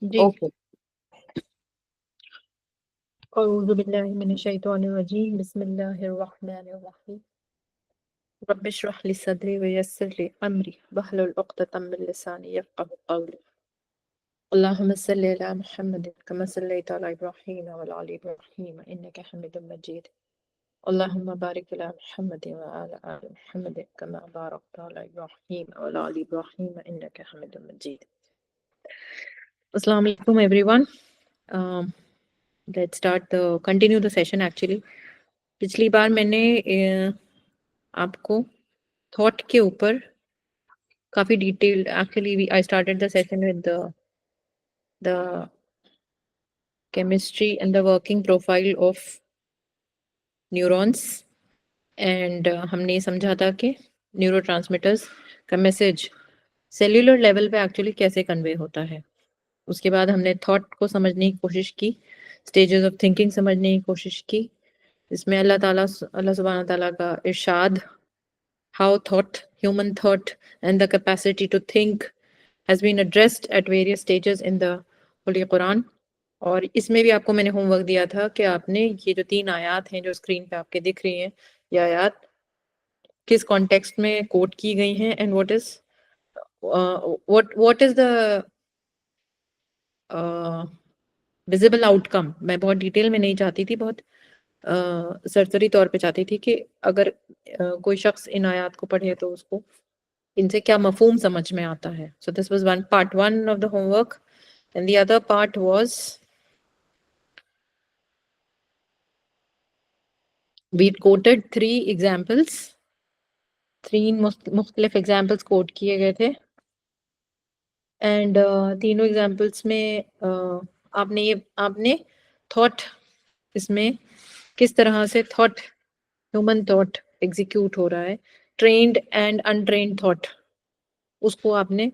जी। Okay. औज़ु बिल्लाहि मिनश शैतानिर रजीम बिस्मिल्लाहिर रहमानिर रहीम rabbi इश्रह ली सदरी व यस्सिर ली अमरी वहलुल उक़दतम मिन लिसानी यफ़क़हू क़ौली अल्लाहुम्मा सल्लि अला मुहम्मदिन कमा सल्लैता अला इब्राहीम व अला आलि इब्राहीम इन्नका हमीदुम मजीद अल्लाहुम्मा बारिक अला मुहम्मदिन व अला आलि मुहम्मदिन कमा बारकता अला इब्राहीम व अला आलि इब्राहीम इन्नका हमीदुम मजीद। अस्सलाम वालेकुम everyone. Let's start continue the session. Actually पिछली बार मैंने आपको थॉट के ऊपर काफ़ी detailed, actually I started the session with the chemistry and the working profile of neurons and हमने समझा था कि न्यूरोट्रांसमीटर्स का मैसेज सेल्यूलर लेवल पे एक्चुअली कैसे कन्वे होता है। उसके बाद हमने थॉट को समझने की कोशिश की, स्टेजेस ऑफ थिंकिंग समझने की कोशिश की। इसमें अल्लाह सुब्हानहू तआला का इरशाद, how human thought and the capacity to think has been addressed at various stages in the Holy Quran। और इसमें भी आपको मैंने होमवर्क दिया था कि आपने ये जो 3 आयात हैं जो स्क्रीन पे आपके दिख रही हैं, ये आयात किस कॉन्टेक्स्ट में कोट की गई हैं and what is the visible outcome. मैं बहुत डिटेल में नहीं चाहती थी, बहुत सरसरी तौर पे चाहती थी कि अगर कोई शख्स इन आयात को पढ़े तो उसको इनसे क्या मफहूम समझ में आता है। So this was part 1 of the homework and the other part was we quoted 3 examples, 3 मुख्तलिफ एग्जांपल्स कोट किए गए थे एंड तीनों एग्जांपल्स में आपने थॉट, इसमें किस तरह से थॉट, ह्यूमन थॉट एग्जीक्यूट हो रहा है, ट्रेन्ड एंड अनट्रेन्ड थॉट, उसको आपने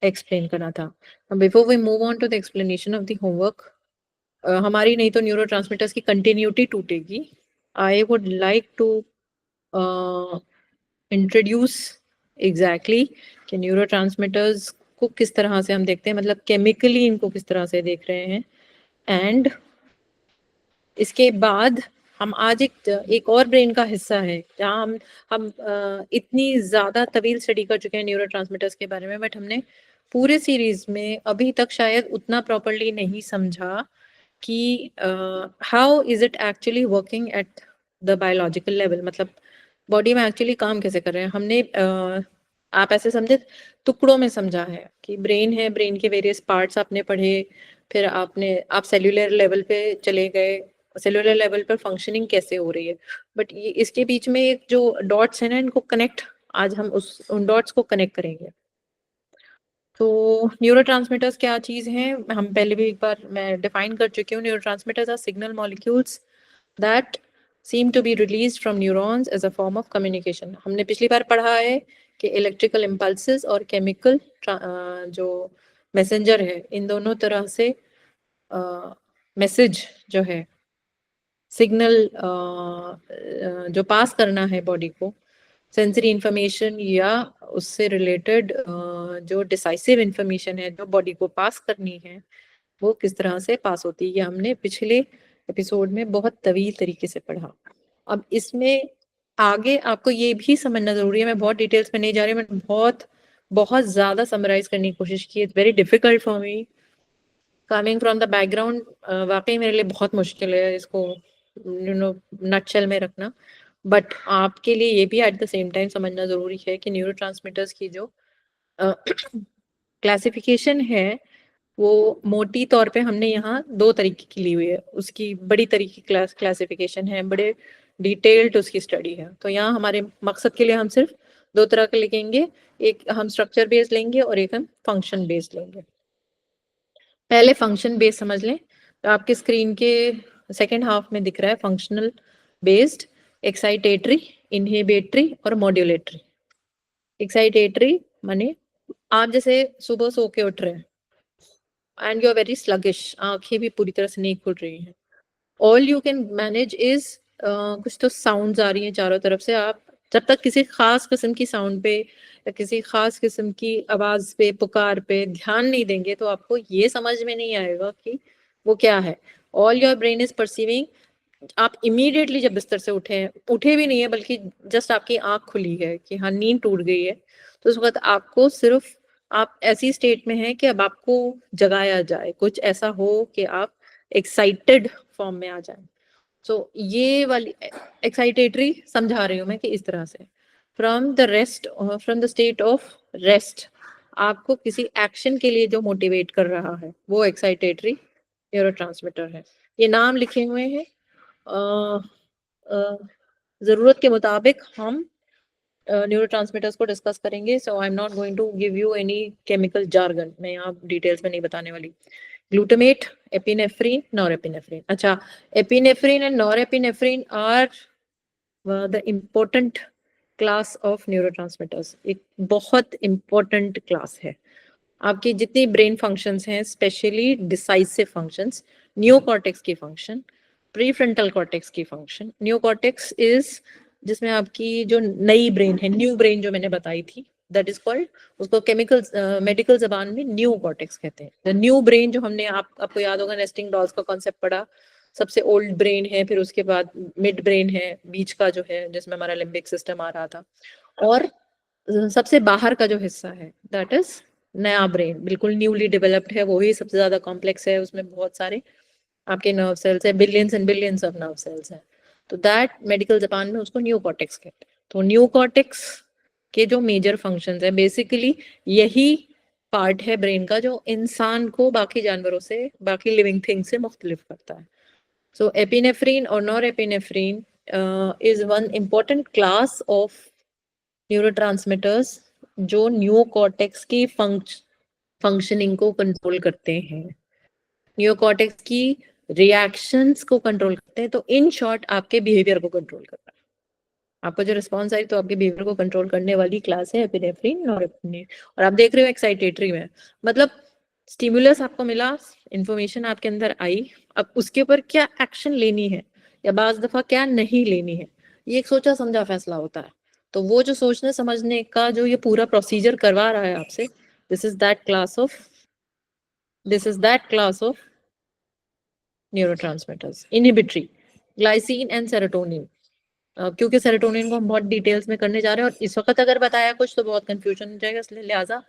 एक्सप्लेन करना था। Before we move on to the explanation of the homework, हमारी नहीं तो न्यूरोट्रांसमीटर्स की कंटिन्यूटी टूटेगी। I would like to introduce exactly कि न्यूरोट्रांसमीटर्स को किस तरह से हम देखते हैं, मतलब केमिकली इनको किस तरह से देख रहे हैं। एंड इसके बाद हम आज एक और ब्रेन का हिस्सा है जहाँ हम इतनी ज़्यादा तवील स्टडी कर चुके हैं न्यूरोट्रांसमीटर्स के बारे में, बट हमने पूरे सीरीज में अभी तक शायद उतना प्रॉपरली नहीं समझा कि how is it actually working at the biological level, मतलब बॉडी में एक्चुअली काम कैसे कर रहे हैं। हमने आप ऐसे समझे टुकड़ों में समझा है कि ब्रेन है, ब्रेन के वेरियस पार्ट्स आपने पढ़े, फिर आप सेल्यूलर लेवल पे चले गए, सेल्यूलर लेवल पर फंक्शनिंग कैसे हो रही है। बट ये इसके बीच में एक जो डॉट्स है ना, इनको कनेक्ट, आज हम उन डॉट्स को कनेक्ट करेंगे। तो न्यूरोट्रांसमीटर्स क्या चीज़ हैं, हम पहले भी एक बार मैं डिफाइन कर चुकी हूँ। Neurotransmitters are signal molecules that seem to be release from neurons as a form of communication. हमने पिछली बार पढ़ा है कि इलेक्ट्रिकल इम्पल्सेस और केमिकल जो मैसेंजर है, इन दोनों तरह से मैसेज जो है, सिग्नल जो पास करना है बॉडी को, सेंसरी इंफॉर्मेशन या उससे रिलेटेड जो डिसाइसिव इंफॉर्मेशन है जो बॉडी को पास करनी है, वो किस तरह से पास होती है, ये हमने पिछले एपिसोड में बहुत तवील तरीके से पढ़ा। अब इसमें आगे आपको ये भी समझना जरूरी है, मैं बहुत डिटेल्स में नहीं जा रही, मैं बहुत बहुत ज़्यादा समराइज करने की कोशिश की। It's very difficult for me coming from the background, वाकई मेरे लिए बहुत मुश्किल है इसको नटशेल में रखना। बट आपके लिए ये भी एट द सेम टाइम समझना ज़रूरी है कि न्यूरोट्रांसमीटर्स की जो क्लासिफिकेशन है वो मोटी तौर पे हमने यहाँ 2 तरीके की ली हुई है। उसकी बड़ी तरीके की क्लासिफिकेशन है, बड़े डिटेल्ड उसकी स्टडी है। तो यहाँ हमारे मकसद के लिए हम सिर्फ 2 तरह के लिखेंगे, एक हम स्ट्रक्चर बेस्ड लेंगे और एक हम फंक्शन बेस्ड लेंगे। पहले फंक्शन बेस्ड समझ लें, तो आपके स्क्रीन के सेकेंड हाफ में दिख रहा है फंक्शनल बेस्ड, एक्साइटेटरी, इनहिबिटरी और मॉड्यूलेटरी। एक्साइटेटरी माने आप जैसे सुबह सो के उठ रहे हैं and you are very sluggish, आंखें भी पूरी तरह से नहीं खुल रही हैं, all you can manage is कुछ तो साउंड्स आ रही हैं चारों तरफ से, आप जब तक किसी खास किस्म की साउंड पे या किसी खास किस्म की आवाज पे, पुकार पे ध्यान नहीं देंगे तो आपको ये समझ में नहीं आएगा कि वो क्या है। All your brain is perceiving, आप इमीडिएटली जब बिस्तर से उठे भी नहीं है, बल्कि जस्ट आपकी आंख खुली है कि हाँ नींद टूट गई है, तो उस वक्त आपको सिर्फ, आप ऐसी स्टेट में हैं कि अब आपको जगाया जाए, कुछ ऐसा हो कि आप एक्साइटेड फॉर्म में आ जाएं। सो ये वाली एक्साइटेटरी समझा रही हूँ मैं कि इस तरह से from the state of rest आपको किसी एक्शन के लिए जो मोटिवेट कर रहा है वो एक्साइटेटरी न्यूरोट्रांसमीटर है। ये नाम लिखे हुए हैं, जरूरत के मुताबिक हम न्यूरोट्रांसमीटर्स को डिस्कस करेंगे। So I am not going to give you any chemical jargon, मैं यहाँ डिटेल्स में नहीं बताने वाली। Glutamate, epinephrine, norepinephrine. अच्छा, epinephrine and norepinephrine are the important class of neurotransmitters. एक बहुत इम्पोर्टेंट क्लास है। आपकी जितनी ब्रेन फंक्शंस हैं, स्पेशली डिसाइसिव फंक्शंस, नियोकॉर्टेक्स की फंक्शन, प्रीफ्रंटल कॉर्टेक्स की फंक्शन। नियोकॉर्टेक्स इज जिसमें आपकी जो नई ब्रेन है, न्यू ब्रेन जो मैंने बताई थी, दैट इज कॉल्ड, उसको केमिकल मेडिकल जबान में न्यू कॉर्टेक्स कहते हैं। द न्यू ब्रेन जो हमने आपको याद होगा नेस्टिंग डॉल्स का कॉन्सेप्ट पढ़ा, सबसे ओल्ड ब्रेन है, फिर उसके बाद मिड ब्रेन है, बीच का जो है जिसमें हमारा लिम्बिक सिस्टम आ रहा था, और सबसे बाहर का जो हिस्सा है दैट इज नया ब्रेन, बिल्कुल न्यूली डेवलप्ड है, वही सबसे ज्यादा कॉम्प्लेक्स है, उसमें बहुत सारे आपके नर्व सेल्स है, billions and billions of nerve cells हैं। तो दैट मेडिकल जापान में उसको न्यू कॉर्टेक्स कहते हैं। तो न्यू कॉर्टेक्स के जो मेजर फंक्शंस है, बेसिकली यही पार्ट है ब्रेन का जो इंसान को बाकी जानवरों से, बाकी लिविंग थिंग से मुख्तलिफ करता है। सो एपिनेफ्रीन और norepinephrine is one important class of neurotransmitters जो न्यूकॉर्टेक्स की फंक्शनिंग को कंट्रोल करते हैं, न्यूकॉर्टेक्स की रिएक्शंस को कंट्रोल करते हैं। तो इन शॉर्ट आपके बिहेवियर को कंट्रोल करता है। आपको जो रिस्पॉन्स आई तो आपके बिहेवियर को कंट्रोल करने वाली क्लास है एपिनेफ्रीन और एपिनेफ्रीन। और आप देख रहे हो एक्साइटेटरी में, मतलब स्टिमुलस आपको मिला, इंफॉर्मेशन आपके अंदर आई, अब उसके ऊपर क्या एक्शन लेनी है या बाज दफा क्या नहीं लेनी है, ये एक सोचा समझा फैसला होता है। तो वो जो सोचने समझने का जो ये पूरा प्रोसीजर करवा रहा है आपसे, this is that class of neurotransmitters. Inhibitory, glycine and serotonin. क्योंकि सेरोटोनिन को हम बहुत डिटेल्स में करने जा रहे हैं और इस वक्त अगर बताया कुछ तो बहुत कंफ्यूजन हो जाएगा, इसलिए लिहाजा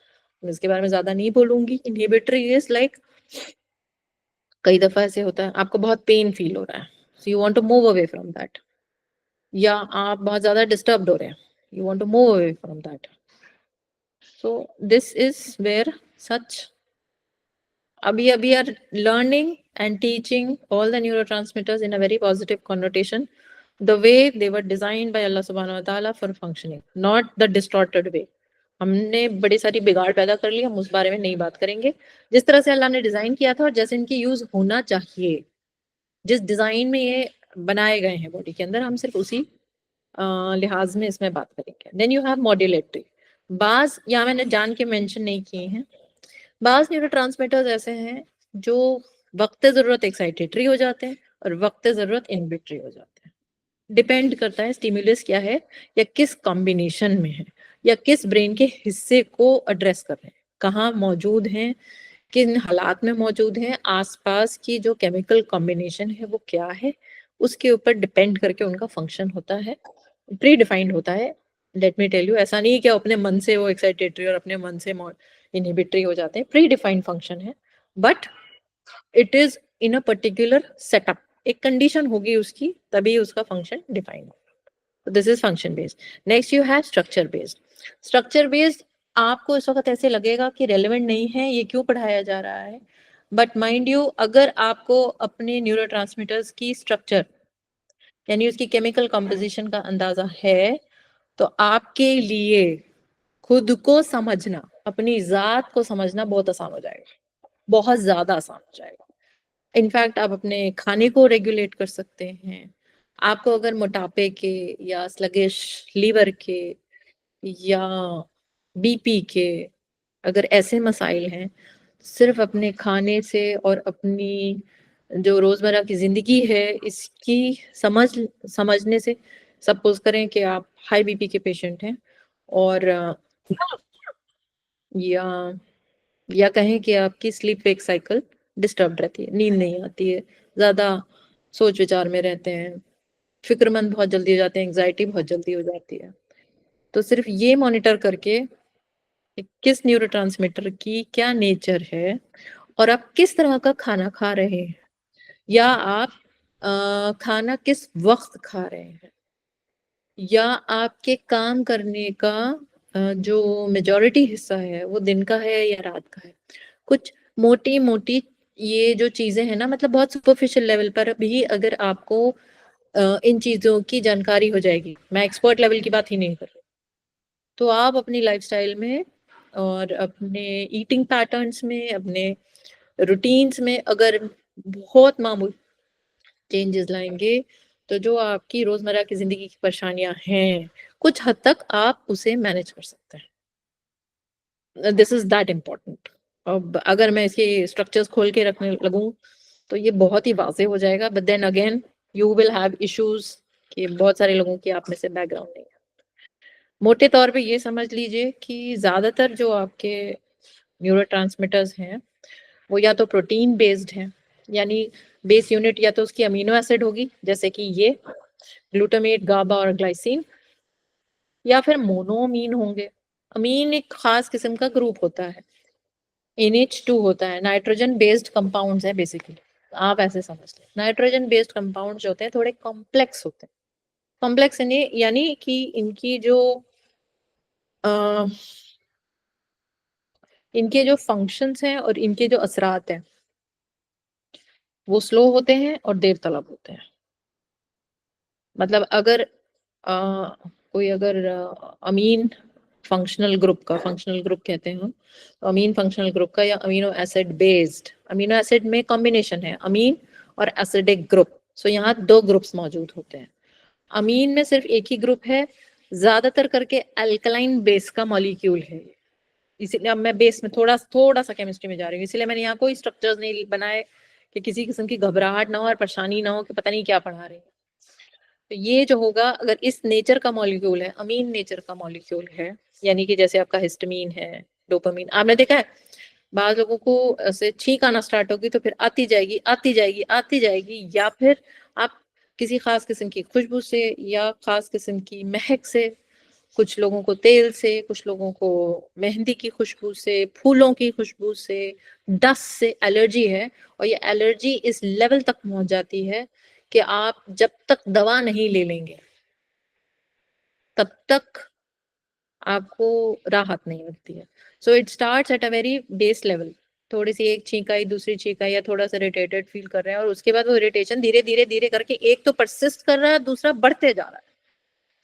मैं इसके बारे में ज्यादा नहीं बोलूंगी। इनहिबिटरी इज लाइक, कई दफा ऐसे होता है आपको बहुत पेन फील हो रहा है, so you want to move away from that, या आप बहुत ज्यादा डिस्टर्ब्ड हो रहे हैं, you want to move away from that. So this is where such we are learning and teaching all the neurotransmitters in a very positive connotation, the way they were designed by Allah subhanahu wa ta'ala for functioning, not the distorted way. हमने बड़ी सारी बिगाड़ पैदा कर ली, हम उस बारे में नहीं बात करेंगे। जिस तरह से अल्लाह ने डिजाइन किया था और जैसे इनकी यूज होना चाहिए, जिस डिजाइन में ये बनाए गए हैं बॉडी के अंदर, हम सिर्फ उसी लिहाज में इसमें बात करेंगे। Then you have modulatory. बाज यहाँ मैंने जान के मेंशन नहीं किए हैं, बाज न्यूरोट्रांसमीटर्स ऐसे हैं जो वक्त जरूरत एक्साइटेटरी हो जाते हैं और वक्त जरूरत इनहिबिटरी हो जाते हैं। डिपेंड करता है स्टिमुलस क्या है या किस कॉम्बिनेशन में है या किस ब्रेन के हिस्से को एड्रेस कर रहे हैं, कहाँ मौजूद हैं, किन हालात में मौजूद हैं, आसपास की जो केमिकल कॉम्बिनेशन है वो क्या है, उसके ऊपर डिपेंड करके उनका फंक्शन होता है, प्री डिफाइंड होता है। लेट मी टेल यू, ऐसा नहीं कि अपने मन से वो एक्साइटेटरी और अपने मन से इनहिबिटरी हो जाते हैं, प्री डिफाइंड फंक्शन है, but it is in a particular setup, एक कंडीशन होगी उसकी, तभी उसका फंक्शन डिफाइंड होगा। This is function based. Next you have structure based. Structure based आपको इस वक्त ऐसे लगेगा कि रेलेवेंट नहीं है, ये क्यों पढ़ाया जा रहा है, बट माइंड यू, अगर आपको अपने न्यूरोट्रांसमीटर्स की स्ट्रक्चर यानी उसकी केमिकल कंपोजिशन का अंदाजा है, तो आपके लिए खुद को समझना, अपनी जात को समझना बहुत आसान हो जाएगा, बहुत ज्यादा आसान हो जाएगा। इनफैक्ट आप अपने खाने को रेगुलेट कर सकते हैं। आपको अगर मोटापे के या स्लगिश लीवर के या बीपी के अगर ऐसे मसाइल हैं, सिर्फ अपने खाने से और अपनी जो रोजमर्रा की जिंदगी है इसकी समझने से, सपोज करें कि आप हाई बीपी के पेशेंट हैं और या कहें कि आपकी स्लीप वेक साइकिल डिस्टर्ब रहती है, नींद नहीं आती है, ज़्यादा सोच विचार में रहते हैं, फ़िक्रमंद बहुत जल्दी हो जाते हैं, एंग्ज़ायटी बहुत जल्दी हो जाती है। तो सिर्फ़ ये मॉनिटर करके कि किस न्यूरोट्रांसमीटर की क्या नेचर है और आप किस तरह का खाना खा रहे हैं या आप खाना किस वक़्त खा रहे हैं या आपके काम करने का जो मेजॉरिटी हिस्सा है वो दिन का है या रात का है। कुछ मोटी-मोटी ये जो चीज़ें हैं ना, मतलब बहुत सुपरफिशियल लेवल पर भी अगर आपको इन चीज़ों की जानकारी हो जाएगी, मैं एक्सपर्ट लेवल की बात ही नहीं कर रही, तो आप अपनी लाइफ़स्टाइल में और अपने ईटिंग पैटर्न्स में, अपने रूटीन्स में अगर बहुत मामूली चेंजेस लाएँगे, तो जो आपकी रोज़मर्रा की ज़िंदगी की परेशानियाँ हैं, कुछ हद तक आप उसे मैनेज कर सकते हैं। This is that important. अब अगर मैं इसके स्ट्रक्चर्स खोल के रखने लगूँ, तो ये बहुत ही वाज़ेह हो जाएगा, but then again you will have issues कि बहुत सारे लोगों की आप में से बैकग्राउंड नहीं है। मोटे तौर पे ये समझ लीजिए कि ज़्यादातर जो आपके न्यूरोट्रांसमीटर्स हैं, वो या तो प्रोटीन बेस्ड हैं, यानी बेस यूनिट या तो उसकी अमीनो एसिड होगी, जैसे कि ये ग्लूटामेट, गाबा और ग्लाइसिन, या फिर मोनोअमीन होंगे। अमीन एक खास किस्म का ग्रुप होता है, NH2 होता है, नाइट्रोजन बेस्ड कंपाउंड्स है बेसिकली। आप ऐसे समझ लें, नाइट्रोजन बेस्ड कंपाउंड जो होते हैं थोड़े कॉम्प्लेक्स होते हैं। कॉम्प्लेक्स यानी कि अ, इनके जो फंक्शंस हैं और इनके जो असरात हैं, वो स्लो होते हैं और देर तलब होते हैं। मतलब अगर कोई अगर अमीन फंक्शनल ग्रुप कहते हैं हम, तो अमीन फंक्शनल ग्रुप का या amino acid based, amino acid में कॉम्बिनेशन है अमीन और एसिडिक ग्रुप, सो यहाँ 2 ग्रुप्स मौजूद होते हैं। अमीन में सिर्फ एक ही ग्रुप है, ज्यादातर करके अल्कलाइन बेस का मॉलिक्यूल है ये। इसीलिए अब मैं बेस में थोड़ा थोड़ा सा केमिस्ट्री में जा रही हूँ, इसीलिए मैंने यहाँ कोई स्ट्रक्चर्स नहीं बनाए कि किसी किस्म की घबराहट ना हो और परेशानी ना हो कि पता नहीं क्या पढ़ा रहे हैं। तो ये जो होगा, अगर इस नेचर का मॉलिक्यूल है, अमीन नेचर का मॉलिक्यूल है, यानी कि जैसे आपका हिस्टामीन है, डोपामीन, आपने देखा है बाद लोगों को ऐसे छींक आना स्टार्ट होगी तो फिर आती जाएगी आती जाएगी आती जाएगी, या फिर आप किसी खास किस्म की खुशबू से या खास किस्म की महक से, कुछ लोगों को तेल से, कुछ लोगों को मेहंदी की खुशबू से, फूलों की खुशबू से, डस्ट से एलर्जी है। और ये एलर्जी इस लेवल तक पहुंच जाती है कि आप जब तक दवा नहीं ले लेंगे तब तक आपको राहत नहीं मिलती है। So it starts at a very base level, थोड़ी सी एक छींकाई, दूसरी छींकाई, या थोड़ा सा इरिटेटेड फील कर रहे हैं और उसके बाद वो इरिटेशन धीरे धीरे धीरे करके एक तो परसिस्ट कर रहा है, दूसरा बढ़ते जा रहा है।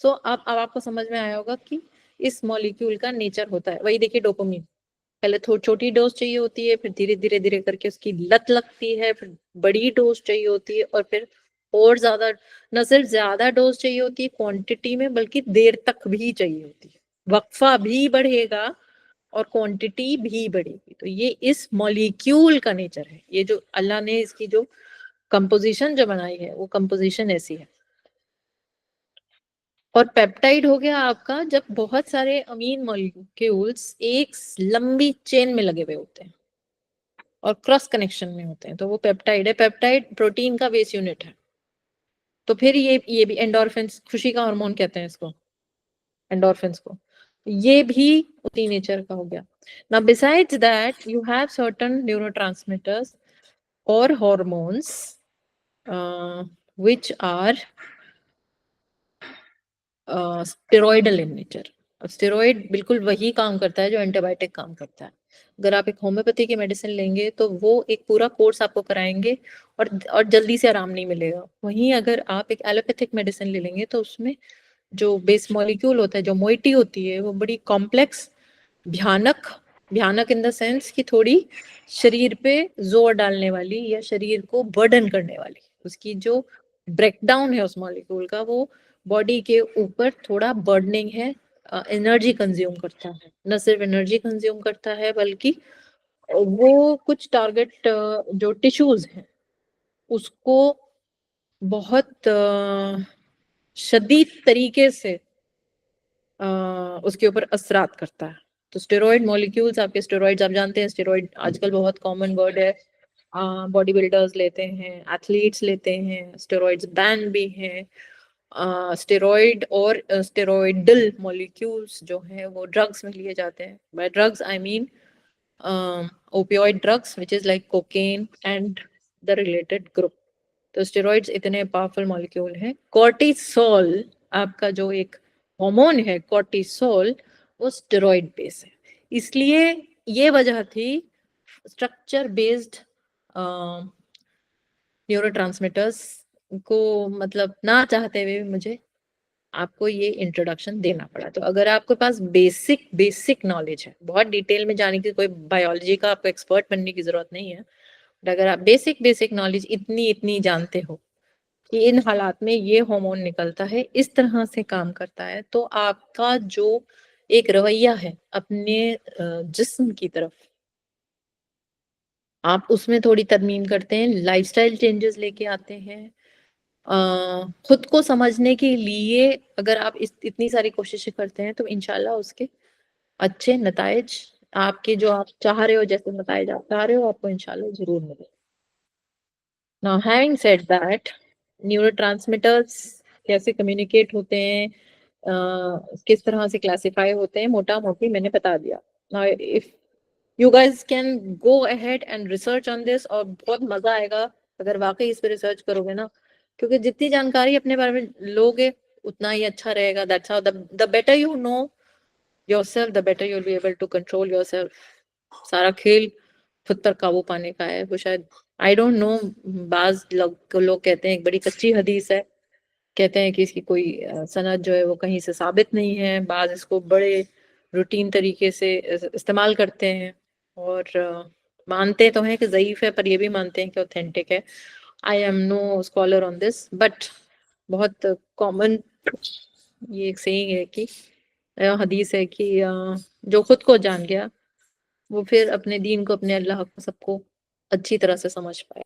सो अब आपको समझ में आया होगा कि इस मॉलिक्यूल का नेचर होता है। वही देखिए डोपामिन, पहले थोड़ी छोटी डोज चाहिए होती है, फिर धीरे धीरे धीरे करके उसकी लत लगती है, फिर बड़ी डोज चाहिए होती है, और फिर और ज्यादा, न सिर्फ ज्यादा डोज चाहिए होती है क्वांटिटी में, बल्कि देर तक भी चाहिए होती है। वक्फा भी बढ़ेगा और क्वांटिटी भी बढ़ेगी। तो ये इस मॉलिक्यूल का नेचर है, ये जो अल्लाह ने इसकी जो कंपोजिशन जो बनाई है वो कंपोजिशन ऐसी है। और पेप्टाइड हो गया आपका जब बहुत सारे अमीन मॉलिक्यूल्स एक लंबी चेन में लगे हुए होते हैं और क्रॉस कनेक्शन में होते हैं, तो वो पेप्टाइड है। पेप्टाइड प्रोटीन का बेस यूनिट है। तो फिर ये भी एंडोर्फिन्स, खुशी का हार्मोन कहते हैं इसको, एंडोर्फिन्स को, ये भी उसी नेचर का हो गया। Now besides that you have certain neurotransmitters और hormones which are steroidal in nature. Steroid बिल्कुल वही काम करता है जो एंटीबायोटिक काम करता है। अगर आप एक होम्योपैथी की मेडिसिन लेंगे तो वो एक पूरा कोर्स आपको कराएंगे और जल्दी से आराम नहीं मिलेगा। वहीं अगर आप एक एलोपैथिक मेडिसिन ले लेंगे तो उसमें जो बेस मॉलिक्यूल होता है, जो मोइटी होती है, वो बड़ी कॉम्प्लेक्स, भयानक, भयानक इन द सेंस कि थोड़ी शरीर पे जोर डालने वाली या शरीर को बर्डन करने वाली, उसकी जो ब्रेकडाउन है उस मॉलिक्यूल का, वो बॉडी के ऊपर थोड़ा बर्डनिंग है, एनर्जी कंज्यूम करता है। न सिर्फ एनर्जी कंज्यूम करता है बल्कि वो कुछ टारगेट जो टिश्यूज हैं उसको बहुत शदीद तरीके से उसके ऊपर असरात करता है। तो स्टेरॉइड मॉलिक्यूल्स, आपके स्टेरॉइड्स आप जानते हैं, स्टेरॉइड आजकल बहुत कॉमन वर्ड है, बॉडी बिल्डर्स लेते हैं, एथलीट्स लेते हैं, स्टेरॉइड्स बैन भी हैं। स्टेरॉइड और स्टेरॉइडल मॉलिक्यूल्स जो हैं वो ड्रग्स में लिए जाते हैं। By drugs I mean opioid drugs which is like cocaine and the related group। तो स्टेरॉइड्स इतने पावरफुल मॉलिक्यूल हैं। कॉर्टिसोल आपका जो एक हार्मोन है, कॉर्टिसोल, वो स्टेरॉइड बेस है। इसलिए ये वजह थी स्ट्रक्चर बेस्ड न्यूरोट्रांसमीटर्स को, मतलब ना चाहते हुए भी मुझे आपको ये इंट्रोडक्शन देना पड़ा। तो अगर आपके पास बेसिक बेसिक नॉलेज है, बहुत डिटेल में जाने की, कोई बायोलॉजी का आपको एक्सपर्ट बनने की जरूरत नहीं है, बट अगर आप बेसिक बेसिक नॉलेज इतनी इतनी जानते हो कि इन हालात में ये हार्मोन निकलता है, इस तरह से काम करता है, तो आपका जो एक रवैया है अपने जिस्म की तरफ, आप उसमें थोड़ी तरमीम करते हैं, लाइफस्टाइल चेंजेस लेके आते हैं। खुद को समझने के लिए अगर आप इतनी सारी कोशिशें करते हैं, तो इंशाल्लाह उसके अच्छे नतायज, आपके जो आप चाह रहे हो, जैसे नतायज आप चाह रहे हो, आपको इंशाल्लाह जरूर मिले। Now having said that, neurotransmitters कैसे कम्युनिकेट होते हैं, किस तरह से क्लासिफाई होते हैं, मोटा मोटी मैंने बता दिया। Now if you guys can go ahead and research on this, और बहुत मजा आएगा अगर वाकई इस पे रिसर्च करोगे ना, क्योंकि जितनी जानकारी अपने बारे में लोगे उतना ही अच्छा रहेगा। That's how the better you know yourself, the better you will be able to control yourself. सारा खेल खुद पर काबू पाने का है। वो शायद, आई डोंट नो, बाज लोग कहते हैं, एक बड़ी कच्ची हदीस है, कहते हैं कि इसकी कोई सनद जो है वो कहीं से साबित नहीं है। बाज इसको बड़े रूटीन तरीके से इस्तेमाल करते हैं, और मानते तो हैं कि ज़ईफ है, पर ये भी मानते हैं कि ऑथेंटिक है। I am no scholar on this, but बहुत कॉमन ये एक सेइंग है कि हदीस है कि जो खुद को जान गया वो फिर अपने दीन को, अपने अल्लाह को, सबको अच्छी तरह से समझ पाए।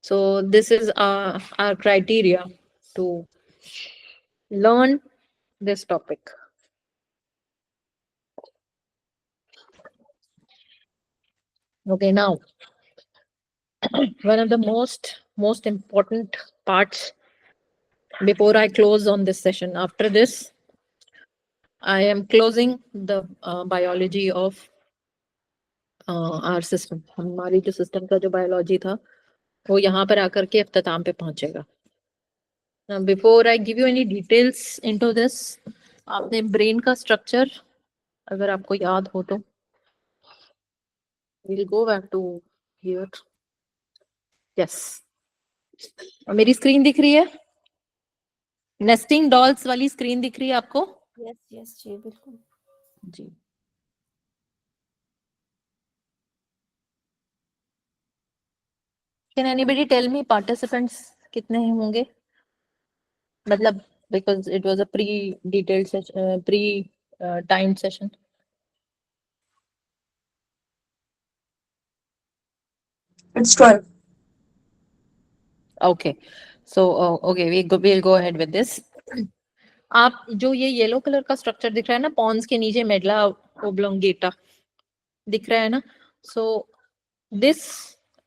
So this is our criteria to learn this topic. Okay, now one of the most important parts before I close on this session. After this, I am closing the biology of our system. हमारी जो system का जो biology था वो यहाँ पर आकर के अख्ताम पे पहुंचेगा। Now, before I give you any details into this, आपने ब्रेन का स्ट्रक्चर अगर आपको याद हो तो, we'll go back to here. Yes, मेरी स्क्रीन दिख रही है? नेस्टिंग डॉल्स वाली स्क्रीन दिख रही है आपको? यस यस जी, बिल्कुल जी। Can anybody tell me participants कितने होंगे? मतलब because it was a pre detailed session, pre timed session. It's 12। Okay, so okay, we'll go ahead with this. आप जो ये येलो कलर का स्ट्रक्चर दिख रहा है ना, पॉन्स के नीचे मेडला ओब्लोंगेटा दिख रहा है ना, सो दिस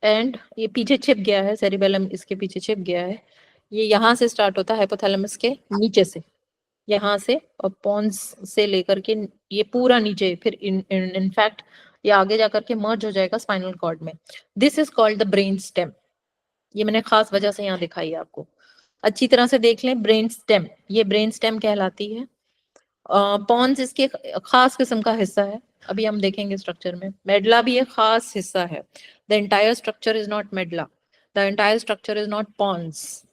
एंड ये पीछे छिप गया है, सेरिबेलम इसके पीछे छिप गया है। ये यहाँ से स्टार्ट होता है, हाइपोथैलेमस के नीचे से, यहाँ से, और पॉन्स से लेकर के ये पूरा नीचे, फिर इनफैक्ट ये आगे जाकर के मर्ज हो जाएगा स्पाइनल कॉर्ड में। This is called the brain stem. ये मैंने खास वजह से यहाँ दिखाई है आपको, अच्छी तरह से देख लें। ब्रेन स्टेम, ये ब्रेन स्टेम कहलाती है। पॉन्स इसके खास किस्म का हिस्सा है, अभी हम देखेंगे स्ट्रक्चर में। मेडला भी एक खास हिस्सा है। The entire structure is not medulla, the entire structure is not pons.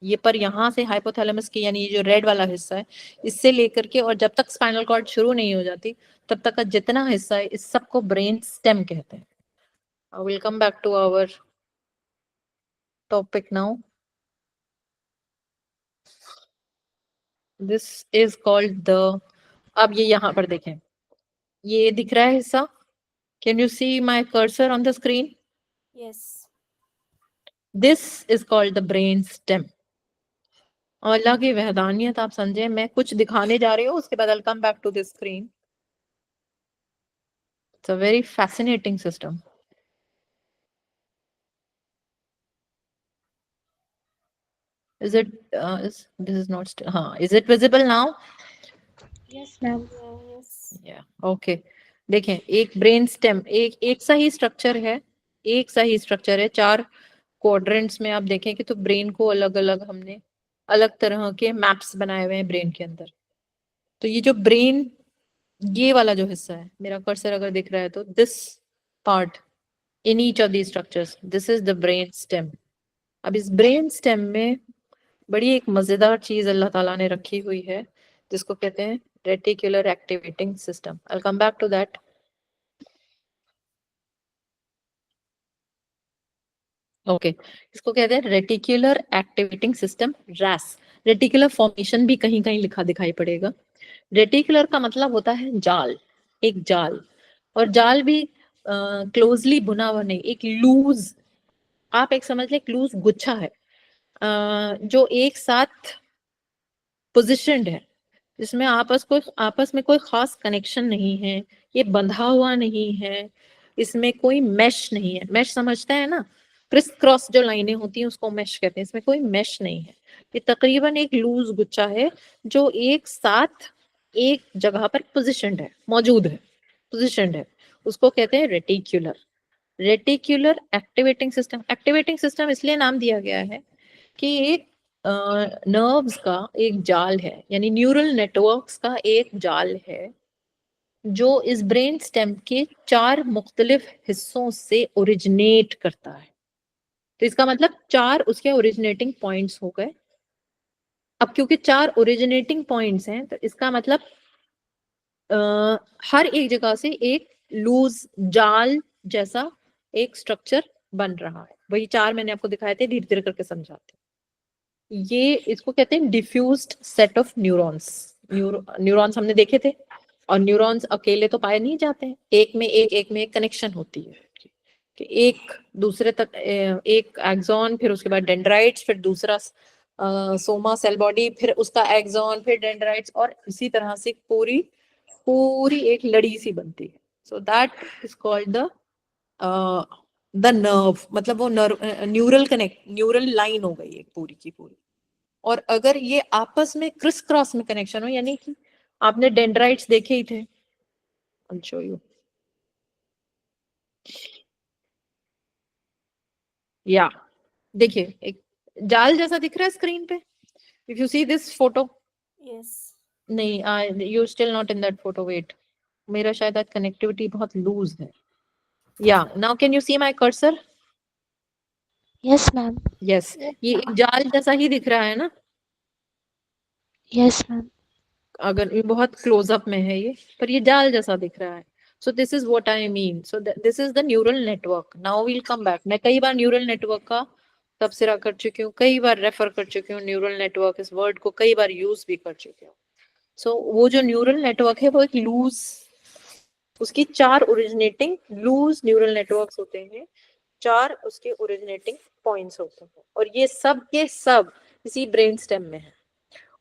ये पर यहाँ से हाइपोथैलेमस की, यानी ये जो रेड वाला हिस्सा है, इससे लेकर के और जब तक स्पाइनल कॉर्ड शुरू नहीं हो जाती तब तक का जितना हिस्सा है, इस सबको ब्रेन स्टेम कहते हैं। I will come back to our topic now. This is called the, अब ये यहाँ पर देखें, ये दिख रहा है हिस्सा। Can you see my cursor on the screen? Yes. This is called the brain stem. अल्लाह की वहदानियत आप समझे, मैं कुछ दिखाने जा रही हूँ, उसके बाद I'll come back to this screen. It's a very fascinating system. Is it this is not is it visible now? Yes, ma'am. Yes. Yeah, okay. देखें, एक ब्रेन स्टेम, एक सा ही स्ट्रक्चर है, एक सा ही स्ट्रक्चर है, 4 क्वाड्रेंट्स में आप देखें कि तो ब्रेन को अलग अलग हमने अलग तरह के मैप्स बनाए हुए हैं ब्रेन के अंदर। तो ये जो ब्रेन, ये वाला जो हिस्सा है, मेरा कर्सर अगर दिख रहा है तो this part in each of the structures, this is the brain stem. अब इस ब्रेन स्टेम में बड़ी एक मजेदार चीज अल्लाह ताला ने रखी हुई है जिसको कहते हैं reticular activating system. I will come back to that. Okay, इसको कहते हैं reticular activating system, RAS. Reticular formation भी कहीं कहीं लिखा दिखाई पड़ेगा। रेटिकुलर का मतलब होता है जाल, एक जाल, और जाल भी क्लोजली बुना हुआ नहीं, एक लूज, आप एक समझ ले, लूज गुच्छा है जो एक साथ पोजिशनड है, जिसमें आपस में कोई खास कनेक्शन नहीं है, ये बंधा हुआ नहीं है, इसमें कोई मैश नहीं है। मैश समझते हैं ना, क्रिस क्रॉस जो लाइनें होती हैं उसको मैश कहते हैं, इसमें कोई मैश नहीं है। ये तकरीबन एक लूज गुच्छा है जो एक साथ एक जगह पर पोजिशनड है, मौजूद है, पोजिशनड है, उसको कहते हैं reticular. Reticular activating system, activating system इसलिए नाम दिया गया है कि एक नर्व्स का एक जाल है, यानी न्यूरल नेटवर्क्स का एक जाल है जो इस ब्रेन स्टेम के 4 मुख्तलिफ हिस्सों से ओरिजिनेट करता है। तो इसका मतलब 4 उसके ओरिजिनेटिंग पॉइंट्स हो गए। अब क्योंकि 4 ओरिजिनेटिंग पॉइंट्स हैं तो इसका मतलब हर एक जगह से एक लूज जाल जैसा एक स्ट्रक्चर बन रहा है। वही 4 मैंने आपको दिखाए थे, धीरे धीरे करके समझाते हैं। ये इसको कहते हैं diffused set of neurons. Neurons हमने देखे थे, और न्यूरॉन्स अकेले तो पाए नहीं जाते हैं, एक में एक कनेक्शन होती है कि एक दूसरे तक, एक एक्सॉन, फिर उसके बाद डेंड्राइट्स, फिर दूसरा सोमा सेल बॉडी, फिर उसका एक्सॉन, फिर डेंड्राइट्स, और इसी तरह से पूरी पूरी एक लड़ी सी बनती है। So that is called the nerve, मतलब वो nerve, neural connect, neural line हो गई एक पूरी की पूरी। और अगर ये आपस में क्रिस क्रॉस में कनेक्शन हो, यानी कि आपने डेंड्राइट्स देखे ही थे, I'll show you. या देखिए, एक जाल जैसा दिख रहा है स्क्रीन पे, if you see this photo. Yes. नहीं, you still not in that photo, wait, मेरा शायद आज कनेक्टिविटी बहुत लूज है। या now can you see my cursor? Yes, ma'am. Yes, ये एक जाल जैसा ही दिख रहा है ना, Yes, ma'am. अगर ये बहुत क्लोजअप में है ये, पर ये जाल जैसा दिख रहा है। So this is what I mean, so this is the neural network. Now we'll come back. मैं कई बार न्यूरल नेटवर्क का तबसरा कर चुकी हूँ, कई बार रेफर कर चुकी हूँ, न्यूरल नेटवर्क इस वर्ड को कई बार यूज भी कर चुकी हूँ। सो वो जो न्यूरल नेटवर्क है वो एक लूज, उसकी 4 ओरिजिनेटिंग लूज न्यूरल नेटवर्क्स होते हैं, 4 उसके ओरिजिनेटिंग पॉइंट्स होते हैं, और ये सब के सब इसी ब्रेन स्टेम में है।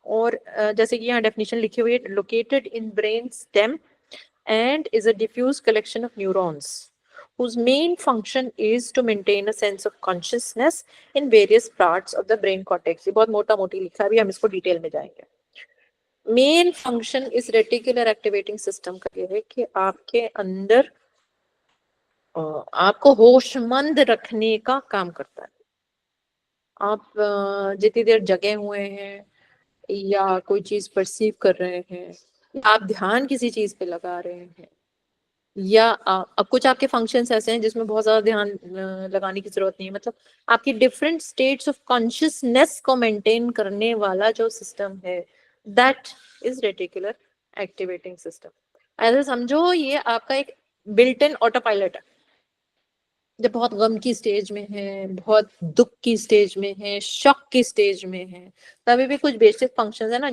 और जैसे कि यहाँ डेफिनेशन लिखी हुई है, located in brain stem and is a diffuse collection of neurons whose main function is to maintain a sense of consciousness in various parts of the brain cortex। ये बहुत मोटा मोटी लिखा है, अभी हम इसको डिटेल में जाएंगे। मेन फंक्शन इस रेटिकुलर एक्टिवेटिंग सिस्टम का ये है कि आपके अंदर आपको होशमंद रखने का काम करता है। आप जितनी देर जगे हुए हैं या कोई चीज परसीव कर रहे हैं, आप ध्यान किसी चीज पे लगा रहे हैं, या अब कुछ आपके फंक्शंस ऐसे हैं जिसमें बहुत ज्यादा ध्यान लगाने की जरूरत नहीं है, मतलब आपकी डिफरेंट स्टेट्स ऑफ कॉन्शियसनेस को मेंटेन करने वाला जो सिस्टम है, that is reticular activating system. ऐसे समझो ये आपका एक बिल्ट इन ऑटो पायलट है। जब बहुत गम की स्टेज में है, बहुत दुख की स्टेज में है, शॉक की स्टेज में है, तभी भी कुछ बेसिक फंक्शंस है ना,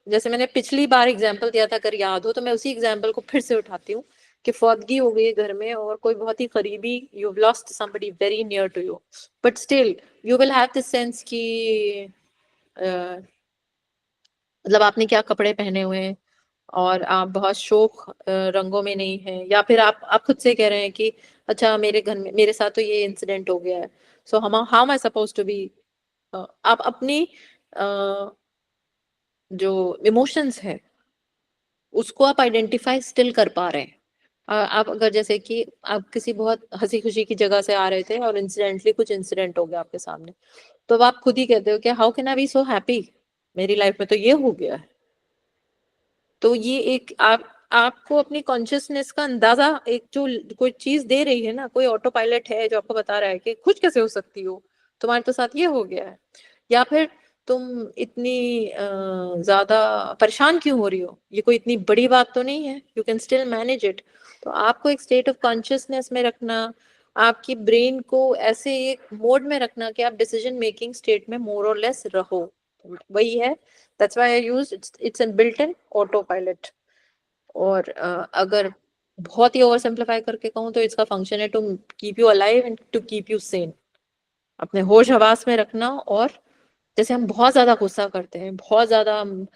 जैसे मैंने पिछली बार एग्जांपल दिया था, अगर याद हो तो मैं उसी एग्जांपल को फिर से उठाती हूँ कि फौतगी हो गई है घर में और कोई बहुत ही करीबी, you lost somebody very near to you, but still you will have this sense कि मतलब आपने क्या कपड़े पहने हुए हैं और आप बहुत शौक रंगों में नहीं है, या फिर आप खुद से कह रहे हैं कि अच्छा मेरे घर में मेरे साथ तो ये इंसिडेंट हो गया है, सो हम how am I suppose to be. आप अपनी जो इमोशंस है उसको आप आइडेंटिफाई स्टिल कर पा रहे हैं। आप अगर जैसे कि आप किसी बहुत हंसी खुशी की जगह से आ रहे थे और इंसिडेंटली कुछ इंसिडेंट हो गया आपके सामने, तो अब आप खुद ही कहते हो कि how can I be so happy, मेरी लाइफ में तो ये हो गया है। तो ये एक आपको अपनी कॉन्शियसनेस का अंदाजा, एक जो कोई चीज दे रही है ना, कोई ऑटो पायलट है जो आपको बता रहा है कि खुश कैसे हो सकती हो, तुम्हारे तो साथ ये हो गया है, या फिर तुम इतनी ज्यादा परेशान क्यों हो रही हो, ये कोई इतनी बड़ी बात तो नहीं है, you can still manage it. तो आपको एक स्टेट ऑफ कॉन्शियसनेस में रखना, आपकी ब्रेन को ऐसे एक मोड में रखना कि आप डिसीजन मेकिंग स्टेट में मोर और लेस रहो, वही है। That's why I use it's an built in auto pilot. और अगर बहुत ही ओवर सिंप्लीफाई करके कहूँ तो इसका फंक्शन है to keep you alive and to keep you sane, अपने होश हवास में रखना। और जैसे हम बहुत ज्यादा गुस्सा करते हैं, बहुत ज्यादा हम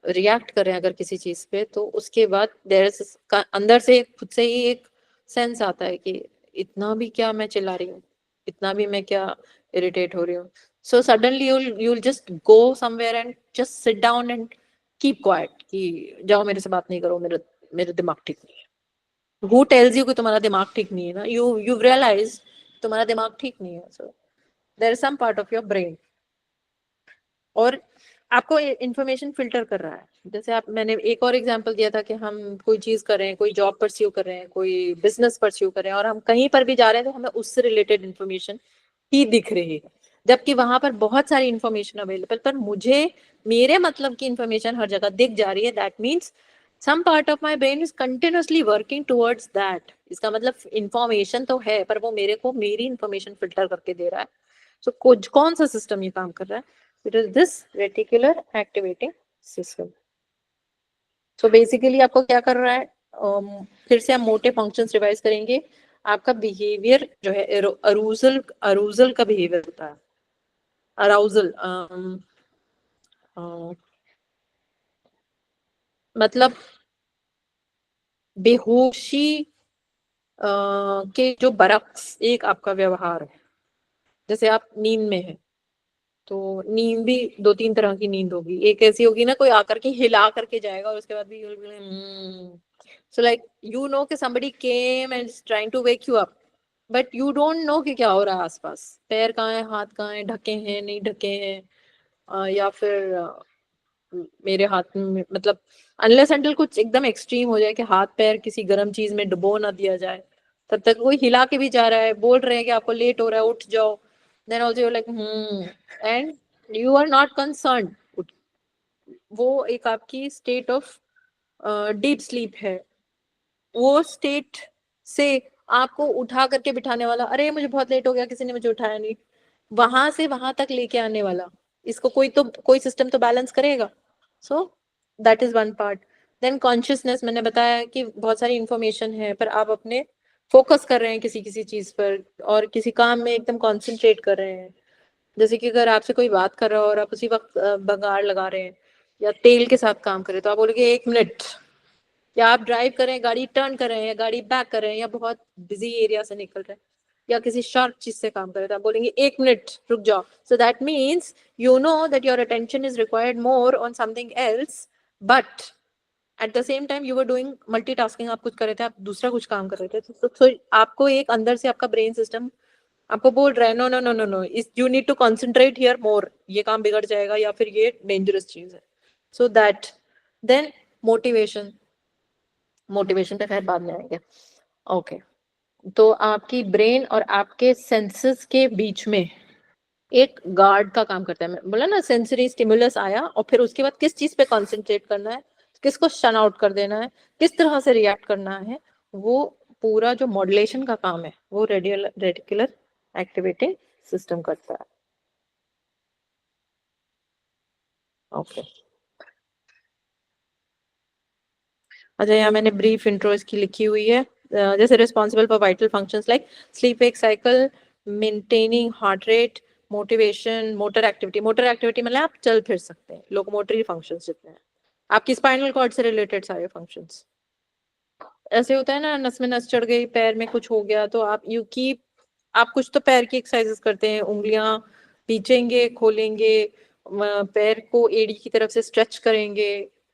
रिएक्ट कर रहे हैं अगर किसी चीज पे, तो उसके बाद देयर इज अंदर से खुद से ही एक सेंस आता है कि इतना भी क्या मैं चिल्ला रही हूँ, इतना भी मैं क्या इरिटेट हो रही हूँ। So suddenly you'll just go somewhere and just sit down and keep quiet कि जाओ मेरे से बात नहीं करो, मेरा मेरा दिमाग ठीक नहीं है। हु टेल्स यू कि तुम्हारा दिमाग ठीक नहीं है ना, यू रियलाइज तुम्हारा दिमाग ठीक नहीं है। So there is some part of your brain, और आपको इंफॉर्मेशन फिल्टर कर रहा है। जैसे आप, मैंने एक और एग्जांपल दिया था कि हम कोई चीज कर रहे हैं, कोई जॉब परस्यू कर रहे हैं, कोई बिजनेस परस्यू कर रहे हैं, और हम कहीं पर भी जा रहे हैं तो हमें उससे रिलेटेड इंफॉर्मेशन ही दिख रही है, जबकि वहां पर बहुत सारी इंफॉर्मेशन अवेलेबल, पर मुझे मेरे मतलब की इंफॉर्मेशन हर जगह दिख जा रही है। That means some part of my brain is continuously working towards that. इसका मतलब इंफॉर्मेशन तो है, पर वो मेरे को मेरी इंफॉर्मेशन फिल्टर करके दे रहा है। सो कुछ कौन सा सिस्टम ये काम कर रहा है? It is this reticular activating system. So basically आपको क्या कर रहा है, फिर से हम मोटे फंक्शंस रिवाइज करेंगे। आपका बिहेवियर जो है अरूजल अरूजल का बिहेवियर होता है, अराउजल मतलब बेहोशी के जो बरक्स एक आपका व्यवहार है। जैसे आप नींद में है, तो नींद भी दो तीन तरह की नींद होगी। एक ऐसी होगी ना, कोई आकर के हिला करके जाएगा और उसके बाद भी सो लाइक यू नो कि somebody came and is trying to wake you up, but you don't know कि क्या हो रहा है आसपास, पैर कहाँ है, हाथ कहाँ है, ढके हैं नहीं ढके हैं, या फिर मेरे हाथ में, मतलब अनलेस अंटिल कुछ एकदम एक्सट्रीम हो जाए कि हाथ पैर किसी गर्म चीज में डुबो ना दिया जाए, तब तक कोई हिला के भी जा रहा है, बोल रहे हैं कि आपको लेट हो रहा है उठ जाओ, then also your like and you are not concern. वो एक आपकी स्टेट ऑफ डीप स्लीप है। वो स्टेट से आपको उठा करके बिठाने वाला, अरे मुझे बहुत लेट हो गया किसी ने मुझे उठाया नहीं, वहां से वहां तक लेके आने वाला, इसको कोई सिस्टम तो बैलेंस करेगा। So that is one part. Then consciousness, मैंने बताया कि बहुत सारी इंफॉर्मेशन है, पर आप अपने फोकस कर रहे हैं किसी किसी चीज पर, और किसी काम में एकदम कॉन्सेंट्रेट कर रहे हैं। जैसे कि अगर आपसे कोई बात कर रहा हो और आप उसी वक्त भगाड़ लगा रहे हैं या तेल के साथ काम करें, तो आप बोलोगे 1 मिनट। या आप ड्राइव करें, गाड़ी टर्न करें या गाड़ी बैक करें, या बहुत बिजी एरिया से निकल रहे हैं, या किसी शार्प चीज से काम करें, तो आप बोलेंगे 1 मिनट रुक जाओ। So that means you know that your attention is required more on something else, but at the same time you were doing multitasking, आप कुछ कर रहे थे, आप दूसरा कुछ काम कर रहे थे। तो आपको एक अंदर से आपका ब्रेन सिस्टम आपको बोल रहा है no no no no no, इस you need to concentrate here more, ये काम बिगड़ जाएगा या फिर ये डेंजरस चीज है। So that then motivation, motivation पे खैर बाद में आएंगे। ओके, तो आपकी ब्रेन और आपके सेंसेस के बीच में एक गार्ड का काम करता है। मैं बोला ना, सेंसरी स्टिमुलस आया और फिर उसके बाद किस चीज पे कंसंट्रेट करना है, किसको शन आउट कर देना है, किस तरह से रिएक्ट करना है, वो पूरा जो मॉड्यूलेशन का काम है वो रेडिकुलर एक्टिवेटिंग सिस्टम करता है। ओके, अच्छा यहाँ मैंने ब्रीफ इंट्रो इसकी लिखी हुई है। जैसे responsible for vital functions like sleep wake cycle, maintaining heart rate, motivation, motor activity मतलब आप चल फिर सकते हैं, लोकोमोटरी फंक्शंस जितने हैं, आपकी स्पाइनल कॉर्ड से रिलेटेड सारे फंक्शंस। ऐसे होता है ना, नस में नस चढ़ गई, पैर में कुछ हो गया, तो आप यू कीप, आप कुछ तो पैर की एक्सरसाइजेस करते हैं, उंगलियां पीछेंगे, खोलेंगे, पैर को एड़ी की तरफ से स्ट्रेच करेंगे,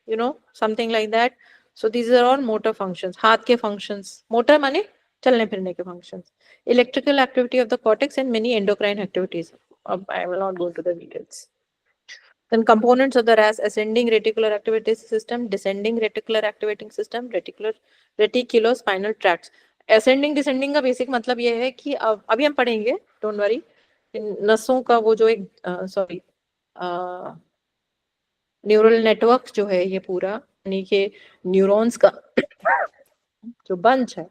you know something like that. So these are all motor functions, हाथ के फंक्शंस, मोटर माने चलने फिरने के functions, electrical activity of the cortex and many endocrine activities. अब I will not go to the details. Then components of the RAS: ascending reticular activating system, descending reticular activating system, reticulospinal tracts. Ascending descending का basic मतलब ये है कि अभी हम पढ़ेंगे, don't worry, नसों का वो जो एक सॉरी न्यूरल नेटवर्क जो है ये पूरा, यानी कि न्यूरॉन्स का जो बंच है,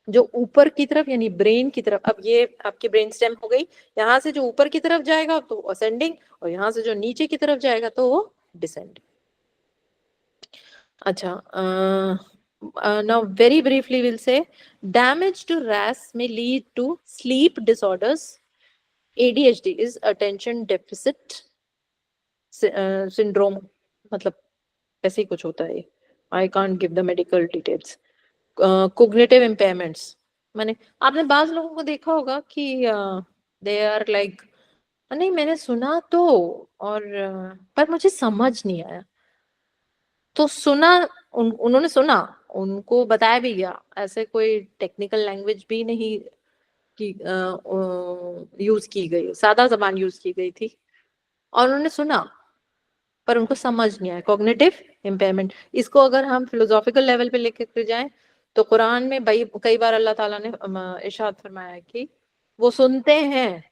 जो ऊपर की तरफ यानी ब्रेन की तरफ, अब ये आपकी ब्रेन स्टेम हो गई, यहाँ से जो ऊपर की तरफ जाएगा तो असेंडिंग, और यहाँ से जो नीचे की तरफ जाएगा तो वो डिसेंडिंग। अच्छा, now very briefly we'll say damage to RAS may lead to sleep disorders. ADHD is attention deficit syndrome, मतलब ऐसे ही कुछ होता है, I can't give the medical details. Cognitive impairments, माने आपने बाज लोगों को देखा होगा कि they are like, नहीं मैंने सुना तो, और पर मुझे समझ नहीं आया, तो सुना, उन्होंने सुना, उनको बताया भी गया, ऐसे कोई टेक्निकल लैंग्वेज भी नहीं की यूज की गई, सादा जबान यूज की गई थी, और उन्होंने सुना पर उनको समझ नहीं आया, कॉग्निटिव इम्पेयरमेंट। इसको अगर हम फिलोसॉफिकल लेवल पे लेके जाएं तो कुरान में भाई कई बार अल्लाह ताला ने इरशाद फरमाया कि वो सुनते हैं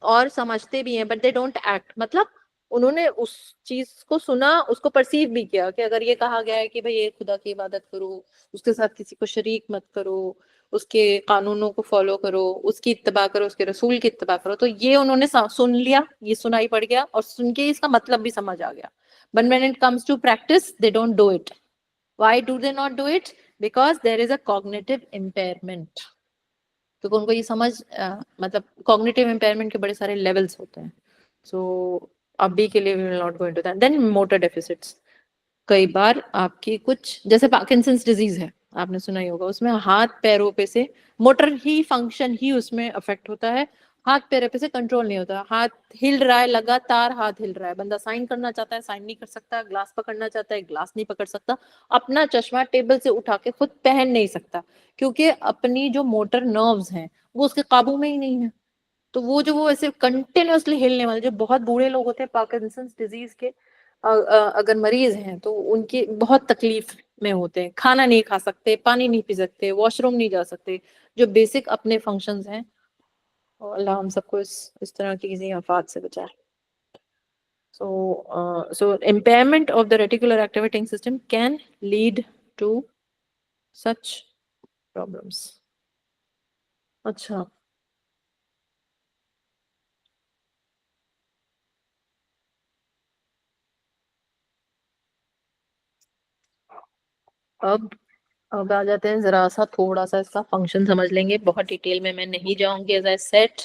और समझते भी हैं, बट दे डोंट एक्ट, मतलब उन्होंने उस चीज को सुना, उसको परसीव भी किया कि अगर ये कहा गया है कि भाई ये खुदा की इबादत करो, उसके साथ किसी को शरीक मत करो, उसके कानूनों को फॉलो करो, उसकी इत्तबा करो, उसके रसूल की इत्तबा करो, तो ये उन्होंने सुन लिया, ये सुनाई पड़ गया, और सुन के इसका मतलब भी समझ आ गया, but when it comes to practice they don't do it. Why do they not do it? Because there is a cognitive impairment. तो उनको ये समझ मतलब कॉग्निटिव इम्पेयरमेंट के बड़े सारे लेवल्स होते हैं। सो अभी के लिए we will not go into that. Then motor deficits, कई बार आपकी कुछ, जैसे पार्किंसंस डिजीज है, आपने सुना ही होगा, उसमें हाथ पैरों पे से मोटर ही फंक्शन ही उसमें अफेक्ट होता है, हाथ पैरों पे से कंट्रोल नहीं होता, हाथ हिल रहा है, लगातार हाथ हिल रहा है, बंदा साइन करना चाहता है साइन नहीं कर सकता, ग्लास पकड़ना चाहता है ग्लास नहीं पकड़ सकता, अपना चश्मा टेबल से उठा के खुद पहन नहीं सकता, क्योंकि अपनी जो मोटर नर्व्स हैं वो उसके काबू में ही नहीं है। तो वो ऐसे कंटिन्यूअसली हिलने वाले, जो बहुत बूढ़े लोग होते हैं पार्किंसंस डिजीज के अगर मरीज हैं तो उनकी बहुत तकलीफ में होते हैं, खाना नहीं खा सकते, पानी नहीं पी सकते, वॉशरूम नहीं जा सकते, जो बेसिक अपने फंक्शंस हैं। और अल्लाह हम सबको इस तरह की किसी आफात से बचाए। So impairment of the reticular activating system can lead to such problems. अच्छा, अब अब आ जाते हैं, जरा सा थोड़ा सा इसका फंक्शन समझ लेंगे, बहुत डिटेल में मैं नहीं जाऊंगी, as I said,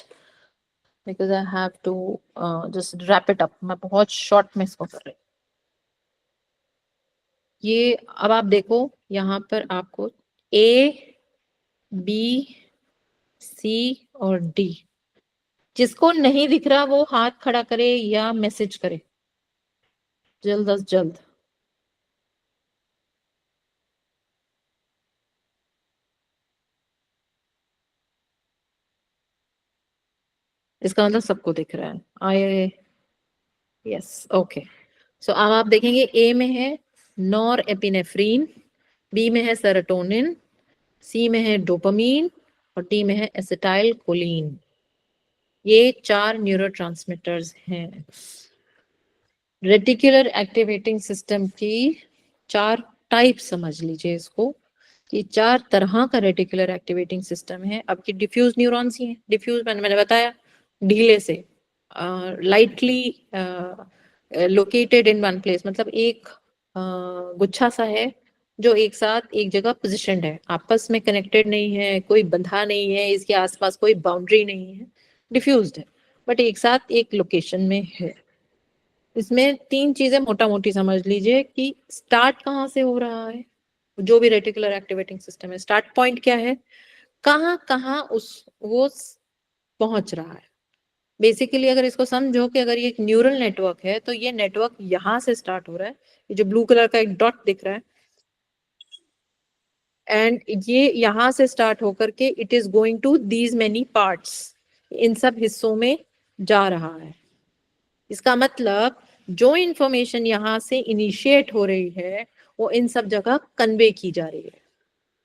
because I have to just wrap it up, मैं बहुत शॉर्ट में इसको कर रही हूँ। ये अब आप देखो, यहाँ पर आपको ए, बी, सी और डी, जिसको नहीं दिख रहा वो हाथ खड़ा करे या मैसेज करे जल्द अज जल्द। इसका मतलब सबको दिख रहा है, आई, यस, ओके। सो अब आप देखेंगे, ए में है नॉर एपिनेफ्रीन, बी में है सेरोटोनिन, सी में है डोपामीन, और डी में है एसिटाइल कोलिन। ये 4 न्यूरोट्रांसमीटर्स हैं। रेटिकुलर एक्टिवेटिंग सिस्टम की 4 टाइप समझ लीजिए इसको, ये 4 तरह का रेटिकुलर एक्टिवेटिंग सिस्टम है। अब की डिफ्यूज न्यूरॉन्स ही है, डिफ्यूज मैंने बताया, ढीले से, lightly located in one place, मतलब एक गुच्छा सा है जो एक साथ एक जगह पोजिशनड है, आपस में कनेक्टेड नहीं है, कोई बंधा नहीं है, इसके आसपास कोई बाउंड्री नहीं है, डिफ्यूज्ड है, बट एक साथ एक लोकेशन में है। इसमें तीन चीजें मोटा मोटी समझ लीजिए कि स्टार्ट कहाँ से हो रहा है, जो भी रेटिकुलर एक्टिवेटिंग सिस्टम है, स्टार्ट पॉइंट क्या है, कहाँ कहाँ वो पहुंच रहा है। बेसिकली अगर इसको समझो कि अगर ये एक न्यूरल नेटवर्क है तो ये नेटवर्क यहाँ से स्टार्ट हो रहा है, ये जो ब्लू कलर का एक डॉट दिख रहा है, एंड ये यहाँ से स्टार्ट होकर के it is going to these many parts, इन सब हिस्सों में जा रहा है। इसका मतलब जो इंफॉर्मेशन यहाँ से इनिशिएट हो रही है वो इन सब जगह कन्वे की जा रही है,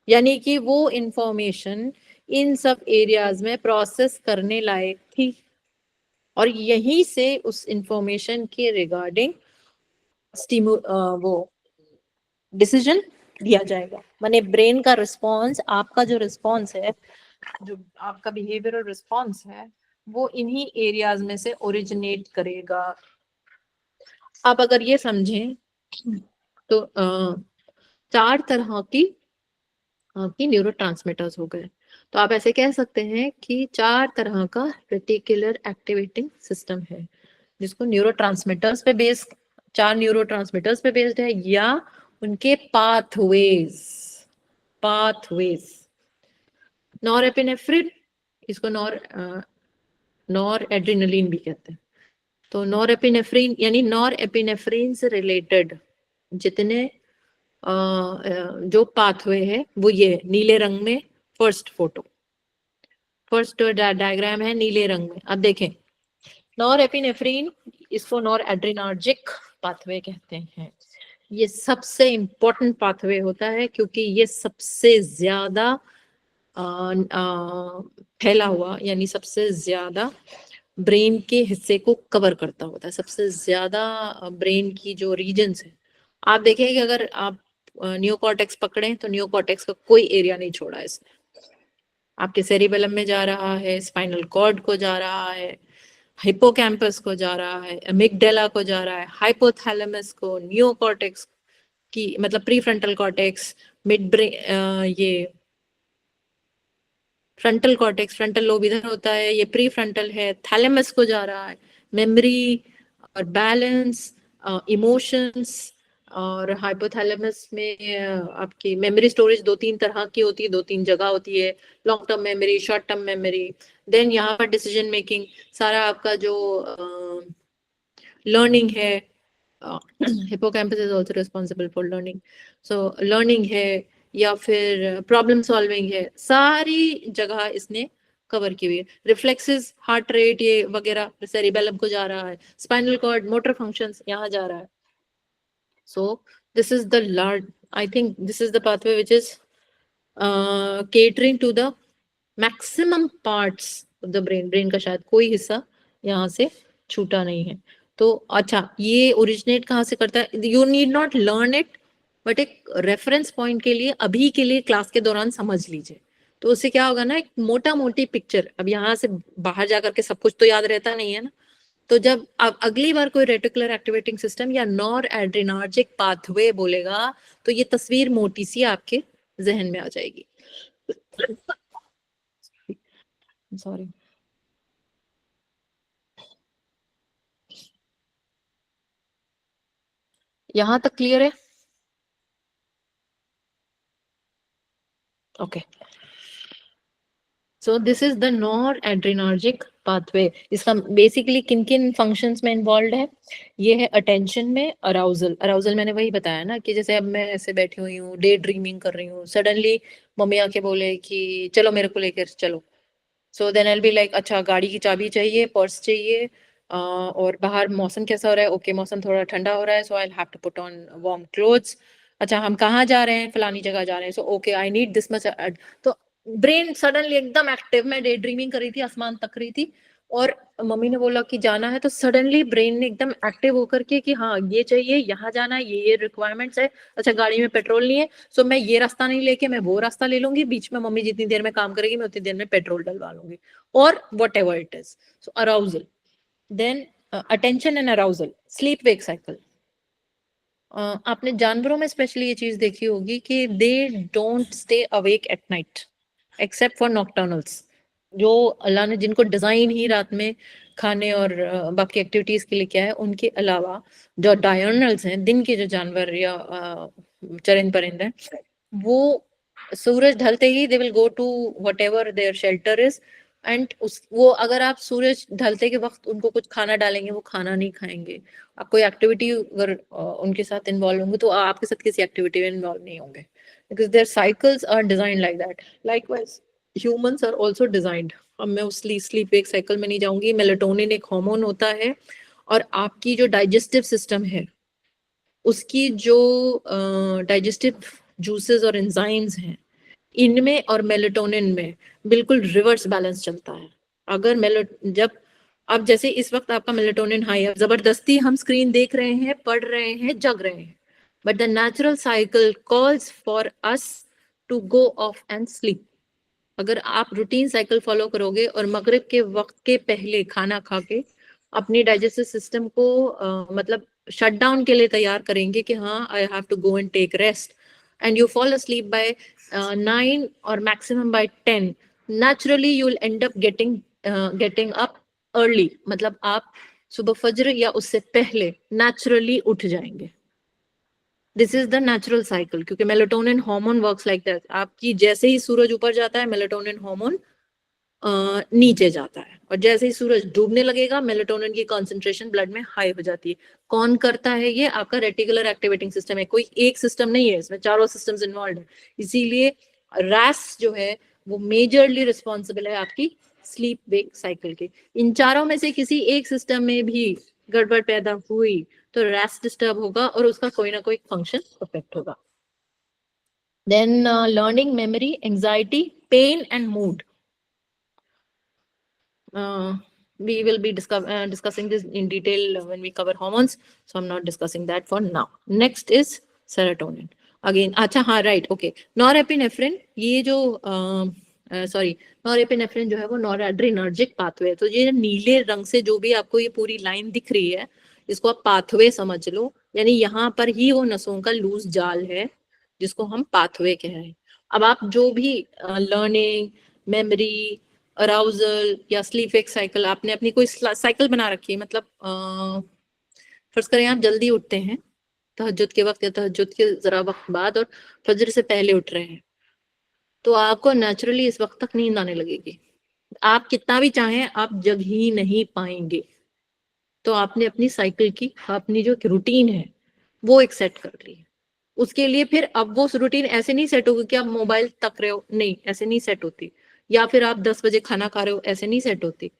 यानी कि वो इंफॉर्मेशन इन सब एरियाज में प्रोसेस करने लायक थी, और यहीं से उस इंफॉर्मेशन के रिगार्डिंग वो डिसीजन दिया जाएगा। माने ब्रेन का रिस्पॉन्स, आपका जो रिस्पॉन्स है, जो आपका बिहेवियरल रिस्पॉन्स है, वो इन्हीं एरियाज में से ओरिजिनेट करेगा। आप अगर ये समझें तो चार तरह की न्यूरोट्रांसमीटर्स हो गए, तो आप ऐसे कह सकते हैं कि चार तरह का रेटिकुलर एक्टिवेटिंग सिस्टम है, जिसको न्यूरोट्रांसमीटर्स पे बेस्ड, चार न्यूरोट्रांसमीटर्स पे बेस्ड है, या उनके पाथवेज। नॉरएपिनेफ्रिन, इसको नॉर एड्रिनलिन भी कहते हैं। तो नॉरएपिनेफ्रिन यानी नॉरएपिनेफ्रिन से रिलेटेड जितने जो पाथवे है वो ये नीले रंग में, फर्स्ट डायग्राम है नीले रंग में। अब देखें, नॉरएपिनेफ्रिन, इसको नॉर एड्रिनार्जिक पाथवे कहते हैं। ये सबसे इंपॉर्टेंट पाथवे होता है क्योंकि ये सबसे ज्यादा फैला हुआ, यानी सबसे ज्यादा ब्रेन के हिस्से को कवर करता होता है, सबसे ज्यादा ब्रेन की जो रीजन्स है। आप देखें कि अगर आप न्यूकॉर्टेक्स पकड़ें तो न्यूकॉर्टेक्स का कोई एरिया नहीं छोड़ा है इसने। आपके सेरिबेलम में जा रहा है, स्पाइनल कॉर्ड को जा रहा है, हिप्पोकैम्पस को जा रहा है, अमिगडाला को जा रहा है, हाइपोथैलेमस को, नियोकॉर्टेक्स की मतलब प्रीफ्रंटल कॉर्टेक्स, मिड ब्रेन, ये फ्रंटल कॉर्टेक्स, फ्रंटल लोब इधर होता है, ये प्री फ्रंटल है, थैलेमस को जा रहा है, मेमोरी और बैलेंस, इमोशंस। और हाइपोथैलेमस में आपकी मेमोरी स्टोरेज दो तीन तरह की होती है, दो तीन जगह होती है, long term memory, short term memory. Then यहाँ पर डिसीजन मेकिंग, सारा आपका जो लर्निंग है, hippocampus is also responsible for learning, so learning है या फिर प्रॉब्लम सॉल्विंग है, सारी जगह इसने कवर की हुई है। रिफ्लेक्सेस, हार्ट रेट, ये वगैरह सेरिबेलम को जा रहा है, स्पाइनल कॉर्ड, मोटर फंक्शंस यहाँ जा रहा है। So this is the large, I think this is the pathway which is catering to the maximum parts of the brain का शायद कोई हिस्सा यहाँ से छूटा नहीं है। तो अच्छा, ये ओरिजिनेट कहाँ से करता है, you need not learn it, but एक रेफरेंस पॉइंट के लिए अभी के लिए क्लास के दौरान समझ लीजिए, तो उससे क्या होगा ना, एक मोटा मोटी पिक्चर। अब यहाँ से बाहर जाकर के सब कुछ तो याद रहता नहीं है ना, तो जब अब अगली बार कोई रेटिकुलर एक्टिवेटिंग सिस्टम या नॉर एड्रिनार्जिक पाथवे बोलेगा तो ये तस्वीर मोटी सी आपके जहन में आ जाएगी। सॉरी, यहां तक क्लियर है? Okay, so this is the noradrenergic pathway. इसका बेसिकली किन किन फंक्शंस में इन्वॉल्व है, ये है अटेंशन में अराउजल। अराउजल मैंने वही बताया ना कि जैसे अब मैं ऐसे बैठी हुई हूँ, डे ड्रीमिंग कर रही हूँ, सडनली मम्मी आके बोले कि चलो मेरे को लेकर चलो, so then I be like अच्छा गाड़ी की चाबी चाहिए, पर्स चाहिए, और बाहर मौसम कैसा हो रहा है, ओके मौसम थोड़ा ठंडा हो रहा है, so I have to put on warm clothes. अच्छा हम कहाँ जा रहे हैं, फलानी जगह जा रहे हैं, so okay I need this much. तो ब्रेन सडनली एकदम एक्टिव, मैं डे ड्रीमिंग कर रही थी, आसमान तक रही थी, और मम्मी ने बोला कि जाना है, तो सडनली ब्रेन ने एकदम एक्टिव होकर के कि हाँ ये चाहिए, यहाँ जाना है, ये रिक्वायरमेंट्स है, अच्छा गाड़ी में पेट्रोल नहीं है, सो मैं ये रास्ता नहीं लेके मैं वो रास्ता ले लूंगी, बीच में मम्मी जितनी देर में काम करेगी मैं उतनी देर में पेट्रोल डलवा लूंगी, और whatever it is. So arousal, then attention and arousal, sleep wake cycle. आपने जानवरों में स्पेशली ये चीज देखी होगी कि they don't stay awake at night except for nocturnals. जो अल्लाह ने जिनको डिजाइन ही रात में खाने और बाकी एक्टिविटीज के लिए किया है, उनके अलावा जो डायर्नल्स हैं, दिन के जो जानवर या चरिंद परिंद हैं, वो सूरज ढलते ही they will go to whatever their shelter is, and उस वो अगर आप सूरज ढलते के वक्त उनको कुछ खाना डालेंगे, वो खाना नहीं खाएंगे। आप कोई एक्टिविटी अगर उनके साथ इन्वॉल्व होंगे तो आपके साथ किसी एक्टिविटी में इन्वॉल्व नहीं होंगे, because their cycles are design like that. Likewise humans are also designed. अब मैं उस स्लीप वेक साइकिल में नहीं जाऊंगी। मेलेटोनिन एक हार्मोन होता है, और आपकी जो डाइजेस्टिव सिस्टम है उसकी जो डाइजेस्टिव जूसेस और एंजाइम्स हैं, इनमें और मेलेटोनिन में बिल्कुल रिवर्स बैलेंस चलता है। अगर जब अब जैसे इस वक्त आपका मेलेटोनिन हाई है, जबरदस्ती हम स्क्रीन देख रहे हैं, पढ़ रहे हैं, जग रहे हैं, but the natural cycle calls for us to go off and sleep. अगर आप रूटीन साइकिल फॉलो करोगे और मगरिब के वक्त के पहले खाना खा के अपनी डाइजेस्टिव सिस्टम को मतलब शट डाउन के लिए तैयार करेंगे कि हाँ I have to go and take rest, and you fall asleep by 9 और maximum by 10, naturally you will end up getting up early. मतलब आप सुबह फजर या उससे पहले नेचुरली उठ जाएंगे। This is the natural cycle, क्योंकि melatonin hormone works like that. आपकी जैसे ही सूरज ऊपर जाता है, मेलेटोनिन हार्मोन नीचे जाता है, और जैसे ही सूरज डूबने लगेगा, मेलेटोनिन की कॉन्सेंट्रेशन ब्लड में हाई हो जाती है। कौन करता है ये? आपका रेटिकुलर एक्टिवेटिंग सिस्टम है। कोई एक सिस्टम नहीं है, इसमें चारों सिस्टम्स इन्वॉल्व है। इसीलिए रैस जो है वो मेजरली रिस्पॉन्सिबल है आपकी स्लीप वेक साइकिल के। इन चारों में से किसी एक सिस्टम में भी गड़बड़ पैदा हुई तो रैस डिस्टर्ब होगा और उसका कोई ना कोई फंक्शन अफेक्ट होगा। Then learning, memory, anxiety, pain and mood. We will be discussing this in detail when we cover hormones, so I'm not discussing that for now. Next is serotonin. Again, अच्छा हाँ right, okay. Norepinephrine, ये जो sorry norepinephrine जो है वो noradrenergic pathway है। तो ये नीले रंग से जो भी आपको ये पूरी लाइन दिख रही है, इसको आप पाथवे समझ लो, यानी यहाँ पर ही वो नसों का लूज जाल है जिसको हम पाथवे कह रहे हैं। अब आप जो भी लर्निंग, मेमोरी, अराउजल या स्लीप वेक साइकिल, आपने अपनी कोई साइकिल बना रखी है, मतलब फर्ज करें आप जल्दी उठते हैं तहज्जुद के वक्त या तहज्जुद के जरा वक्त बाद और फजर से पहले उठ रहे हैं, तो आपको नेचुरली इस वक्त तक नींद आने लगेगी। आप कितना भी चाहें आप जग ही नहीं पाएंगे। तो आपने अपनी साइकिल की, अपनी जो रूटीन है वो एक सेट कर ली। उसके लिए फिर अब वो रूटीन ऐसे नहीं सेट होगी कि आप मोबाइल तक रहे हो, नहीं ऐसे नहीं सेट होती। या फिर आप 10 बजे खाना खा रहे हो, ऐसे नहीं सेट होती।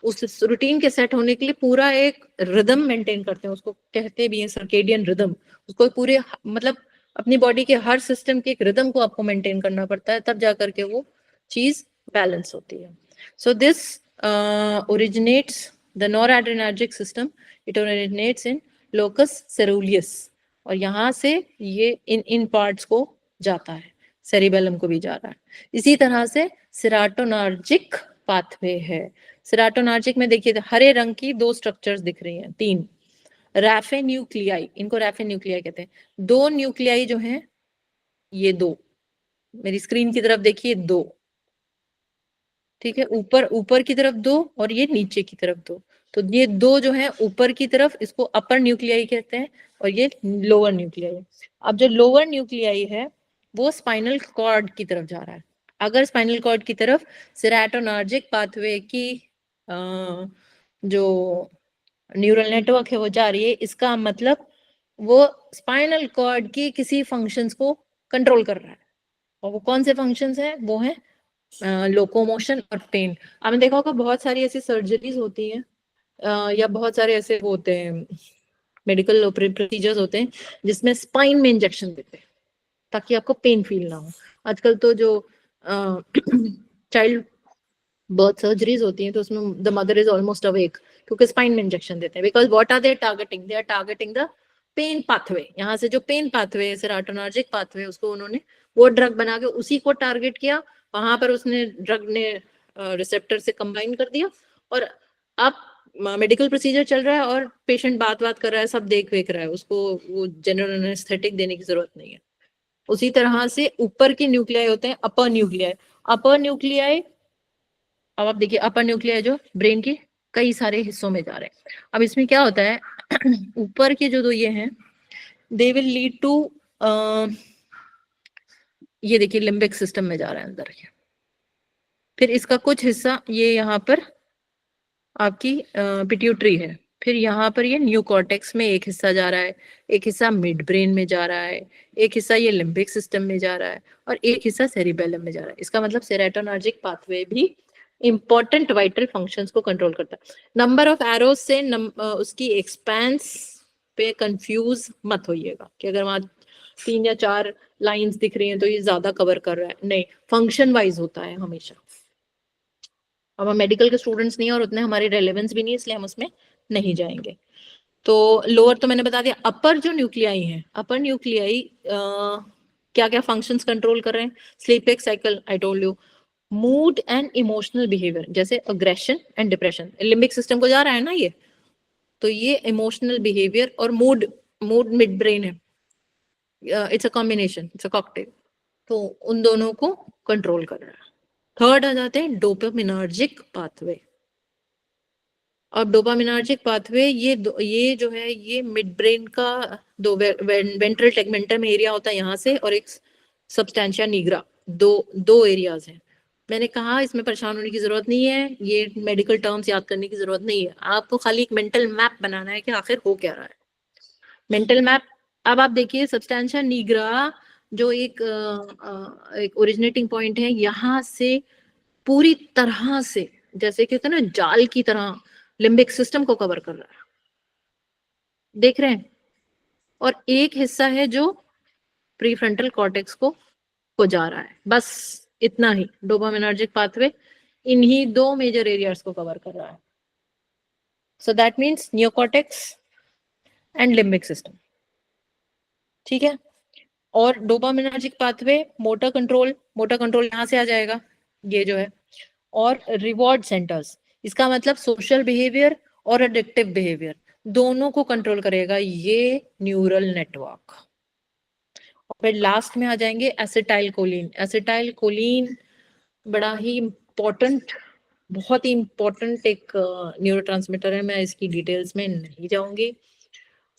उस रूटीन के सेट होने के लिए पूरा एक रिदम मेंटेन करते हैं, उसको कहते भी हैं सर्केडियन रिदम। उसको पूरे मतलब अपनी बॉडी के हर सिस्टम के एक रिदम को आपको मेंटेन करना पड़ता है, तब जाकर के वो चीज बैलेंस होती है। So this originates the noradrenergic system, it originates in locus coeruleus, और यहाँ से ये इन पार्ट्स को जाता है, सेरिबेलम को भी जा रहा है। इसी तरह से सेरोटोनर्जिक पाथवे है। सेरोटोनर्जिक में देखिए हरे रंग की दो स्ट्रक्चर्स दिख रही हैं, तीन रैफेन्यूक्लियाई, इनको रैफेन्यूक्लियाई कहते हैं। दो न्यूक्लियाई जो हैं, ये दो, मेरी स्क्रीन की तरफ देखिए, दो, ठीक है, ऊपर ऊपर की तरफ दो और ये नीचे की तरफ दो। तो ये दो जो है ऊपर की तरफ, इसको अपर न्यूक्लियाई कहते हैं, और ये लोअर न्यूक्लियाई। अब जो लोअर न्यूक्लियाई है वो स्पाइनल कॉर्ड की तरफ जा रहा है। अगर स्पाइनल कॉर्ड की तरफ सेरोटोनर्जिक पाथवे की जो न्यूरल नेटवर्क है वो जा रही है, इसका मतलब वो स्पाइनल कॉर्ड की किसी फंक्शंस को कंट्रोल कर रहा है। और वो कौन से फंक्शंस हैं? वो हैं लोकोमोशन और पेन। आपने देखा होगा बहुत सारी ऐसी सर्जरीज होती हैं या बहुत सारे ऐसे होते हैं मेडिकल प्रोसीजर्स होते हैं जिसमें स्पाइन में इंजेक्शन देते हैं ताकि आपको पेन फील ना हो। आजकल तो जो चाइल्ड बर्थ सर्जरीज होती हैं तो उसमें the mother is almost awake, क्योंकि स्पाइन में इंजेक्शन देते हैं। Because what are they targeting? They are targeting the pain pathway. यहाँ से जो पेन पाथवे है, सेरोटोनर्जिक पाथवे, उसको उन्होंने वो ड्रग बना के उसी को टारगेट किया। वहां पर उसने ड्रग ने रिसेप्टर से कंबाइन कर दिया, और अब मेडिकल प्रोसीजर चल रहा है और पेशेंट बात कर रहा है, सब देख वेख रहा है, उसको वो जनरल एनेस्थेटिक देने की जरूरत नहीं है। उसी तरह से ऊपर के न्यूक्लियाई होते हैं अपर न्यूक्लियाई। अपर न्यूक्लियाई अब आप देखिए अपर न्यूक्लिया जो ब्रेन के कई सारे हिस्सों में जा रहे हैं। अब इसमें क्या होता है ऊपर के जो दो ये हैं दे विल लीड टू ये देखिए लिम्बिक सिस्टम में जा रहा है अंदर के। फिर इसका कुछ हिस्सा ये यहाँ पर आपकी पिट्यूटरी है। फिर यहाँ पर ये न्यू कॉर्टेक्स में एक हिस्सा जा रहा है, एक हिस्सा मिड ब्रेन में जा रहा है, एक हिस्सा ये लिम्बिक सिस्टम में जा रहा है और एक हिस्सा सेरिबेलम में जा रहा है। इसका मतलब सेरेटोनर्जिक पाथवे भी इंपॉर्टेंट वाइटल फंक्शंस को कंट्रोल करता है। नंबर ऑफ एरोज से उसकी एक्सपेंस पे कंफ्यूज मत होइएगा कि अगर वहां 3 या 4 लाइंस दिख रही हैं तो ये ज्यादा कवर कर रहा है, नहीं, फंक्शन वाइज होता है हमेशा। अब हम मेडिकल के स्टूडेंट्स नहीं है और उतने हमारी रेलेवेंस भी नहीं है, इसलिए हम उसमें नहीं जाएंगे। तो लोअर तो मैंने बता दिया। अपर जो न्यूक्लियाई है, अपर न्यूक्लियाई क्या क्या फंक्शंस कंट्रोल कर रहे हैं? Sleep wake cycle I told you, mood and emotional behaviour जैसे aggression and depression, limbic system को जा रहा है ना ये, तो ये इमोशनल बिहेवियर और मूड, मूड मिड ब्रेन है, it's a combination, it's a cocktail, तो उन दोनों को कंट्रोल कर रहा है। थर्ड आ जाते हैं डोपामिनर्जिक पाथवे। और डोपामिनर्जिक पाथवे ये जो है ये मिड ब्रेन का दो वेंट्रल टेगमेंटम एरिया होता है यहाँ से, और एक सब्सटेंशिया निग्रा, दो एरियाज हैं। मैंने कहा इसमें परेशान होने की जरूरत नहीं है, ये मेडिकल टर्म्स याद करने की जरूरत नहीं है, आपको खाली एक मेंटल मैप बनाना है कि आखिर हो क्या रहा है। Mental map. अब आप देखिए सब्सटेंशिया निग्रा जो एक ओरिजिनेटिंग पॉइंट है, यहाँ से पूरी तरह से जैसे कि होता है ना जाल की तरह लिम्बिक सिस्टम को कवर कर रहा है, देख रहे हैं। और एक हिस्सा है जो प्रीफ्रंटल कॉर्टेक्स को जा रहा है, बस इतना ही। डोपामिनर्जिक पाथवे इन्हीं दो मेजर एरियाज को कवर कर रहा है। So that means neocortex and limbic system, ठीक है। और dopaminergic pathway motor control, motor control यहां से आ जाएगा, ये जो है। और रिवॉर्ड सेंटर्स, इसका मतलब सोशल बिहेवियर और एडिक्टिव बिहेवियर दोनों को कंट्रोल करेगा ये न्यूरल नेटवर्क। और फिर लास्ट में आ जाएंगे एसिटाइल कोलिन। एसिटाइल कोलिन बड़ा ही इंपॉर्टेंट, बहुत ही इंपॉर्टेंट एक न्यूरोट्रांसमीटर है। मैं इसकी डिटेल्स में नहीं जाऊंगी,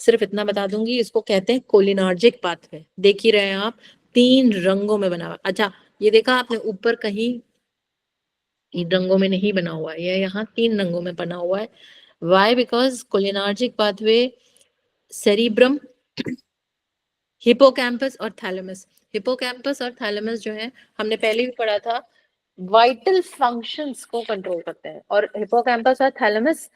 सिर्फ इतना बता दूंगी, इसको कहते हैं कोलिनार्जिक पाथवे। देख ही रहे हैं आप, 3 रंगों में बना हुआ। अच्छा ये देखा आपने ऊपर कहीं इन रंगों में नहीं बना हुआ है, ये यहाँ 3 रंगों में बना हुआ है। Why? Because cholinergic pathway cerebrum, hippocampus और थैलेमस। हिपोकैम्पस और थैलेमस जो है हमने पहले भी पढ़ा था, वाइटल फंक्शंस को कंट्रोल करते हैं। और हिपोकैम्पस और थैलेमस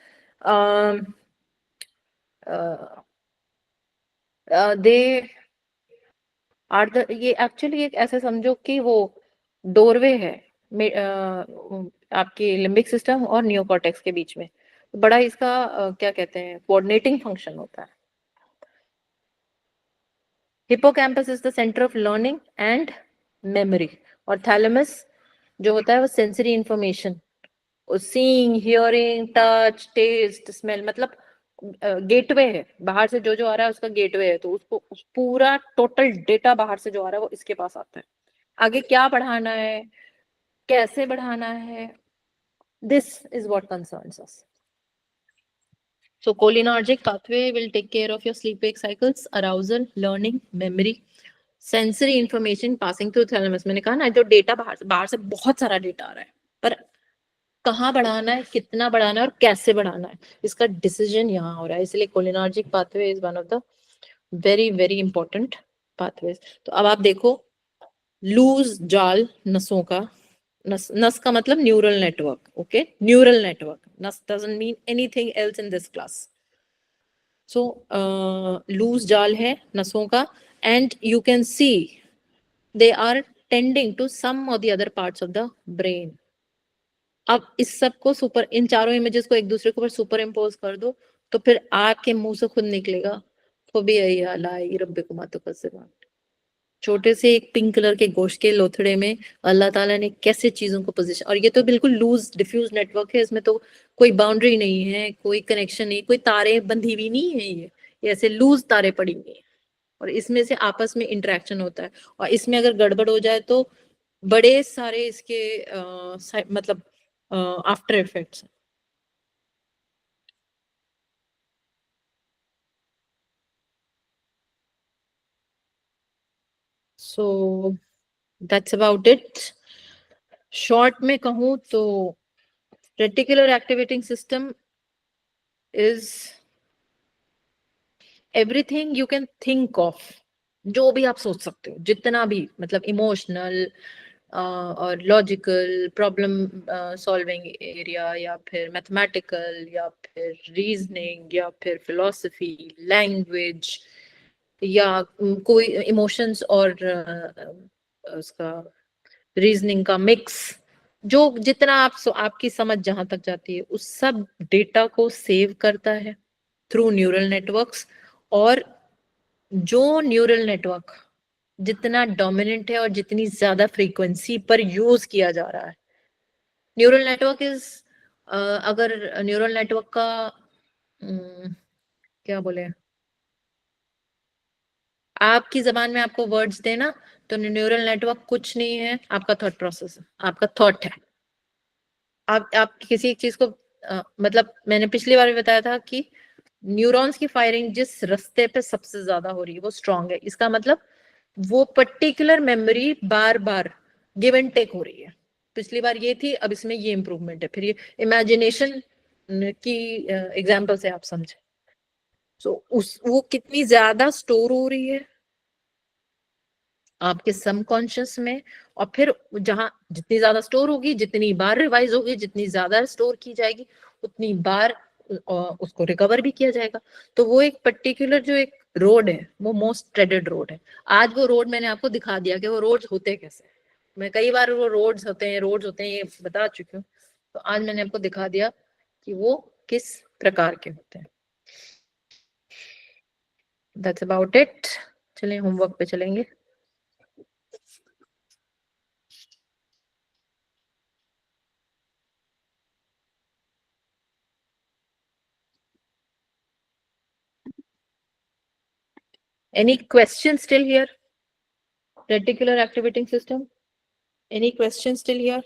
दे आर द, ये एक्चुअली एक ऐसे समझो कि वो डोरवे है आपकी लिम्बिक सिस्टम और नियोकॉर्टेक्स के बीच में। बड़ा इसका क्या कहते हैं कोऑर्डिनेटिंग फंक्शन होता है। Hippocampus is the centre of learning and memory, और थैलेमस जो होता है वो sensory information, seeing, hearing, touch, taste, smell, मतलब गेटवे है, बाहर से जो जो आ रहा है उसका गेटवे है, तो उसको उस पूरा टोटल डेटा बाहर से जो आ रहा है वो इसके पास आता है। आगे क्या बढ़ाना है, कैसे बढ़ाना है, this is what concerns us. So cholinergic pathway will take care of your sleep-wake cycles, arousal, learning, memory, sensory information passing through thalamus. मैंने कहा ना जो डेटा बाहर से बहुत सारा डेटा आ रहा है, पर कहाँ बढ़ाना है, कितना बढ़ाना है और कैसे बढ़ाना है, इसका डिसीजन यहाँ हो रहा है। इसलिए cholinergic pathway is one of the very very important pathways. तो अब आप देखो, लूज जाल नसों का, नस का मतलब neural network, okay, neural network, नस doesn't mean anything else in this class. So loose जाल है नसों का, and you can see they are tending to some और the other parts of the brain. अब इस सब को सुपर, इन चारों इमेजेस को एक दूसरे के ऊपर सुपर इम्पोज कर दो, तो फिर आपके मुंह से खुद निकलेगा छोटे से एक पिंक कलर के गोश्त के लोथड़े में अल्लाह ताला ने कैसे चीजों को पोजीशन, और ये तो बिल्कुल लूज डिफ्यूज नेटवर्क है, इसमें तो कोई बाउंड्री नहीं है, कोई कनेक्शन नहीं, कोई तारे बंधी हुई नहीं है, ये ऐसे लूज तारे पड़ी हुई है, और इसमें से आपस में इंटरेक्शन होता है। और इसमें अगर गड़बड़ हो जाए तो बड़े सारे इसके मतलब after effects. So that's about it. Short में कहूँ तो reticular activating system is everything you can think of, जो भी आप सोच सकते हो, जितना भी, मतलब इमोशनल और लॉजिकल प्रॉब्लम सॉल्विंग एरिया, या फिर मैथमेटिकल, या फिर रीजनिंग, या फिर फिलोसफी, लैंग्वेज, या कोई इमोशंस और उसका रीजनिंग का मिक्स, जो जितना आपकी समझ जहां तक जाती है उस सब डेटा को सेव करता है थ्रू न्यूरल नेटवर्क्स। और जो न्यूरल नेटवर्क जितना डोमिनेंट है और जितनी ज्यादा फ्रीक्वेंसी पर यूज किया जा रहा है, न्यूरल नेटवर्क इज, अगर न्यूरल नेटवर्क का क्या बोले, आपकी जबान में आपको वर्ड्स देना, तो न्यूरल नेटवर्क कुछ नहीं है, आपका थॉट प्रोसेस है, आपका थॉट है। आप किसी एक चीज को मतलब मैंने पिछली बार भी बताया था कि न्यूरॉन्स की फायरिंग जिस रास्ते पे सबसे ज्यादा हो रही है वो स्ट्रांग है, इसका मतलब वो पर्टिकुलर मेमोरी बार बार गिव एंड टेक हो रही है। पिछली बार ये थी, अब इसमें ये इंप्रूवमेंट है। फिर ये इमेजिनेशन की एग्जांपल से आप समझे, सो उस वो कितनी ज्यादा स्टोर हो रही है आपके सबकॉन्शियस में, और फिर जहां जितनी ज्यादा स्टोर होगी, जितनी बार रिवाइज होगी, जितनी ज्यादा स्टोर की जाएगी, उतनी बार उसको रिकवर भी किया जाएगा। तो वो एक पर्टिकुलर जो एक रोड है, वो मोस्ट ट्रेडेड रोड है। आज वो रोड मैंने आपको दिखा दिया कि वो रोड्स होते कैसे। मैं कई बार वो रोड्स होते हैं ये बता चुकी हूँ, तो आज मैंने आपको दिखा दिया कि वो किस प्रकार के होते हैं। That's about it. चलिए होमवर्क पे चलेंगे। Any questions still here? Reticular activating system. Any questions still here?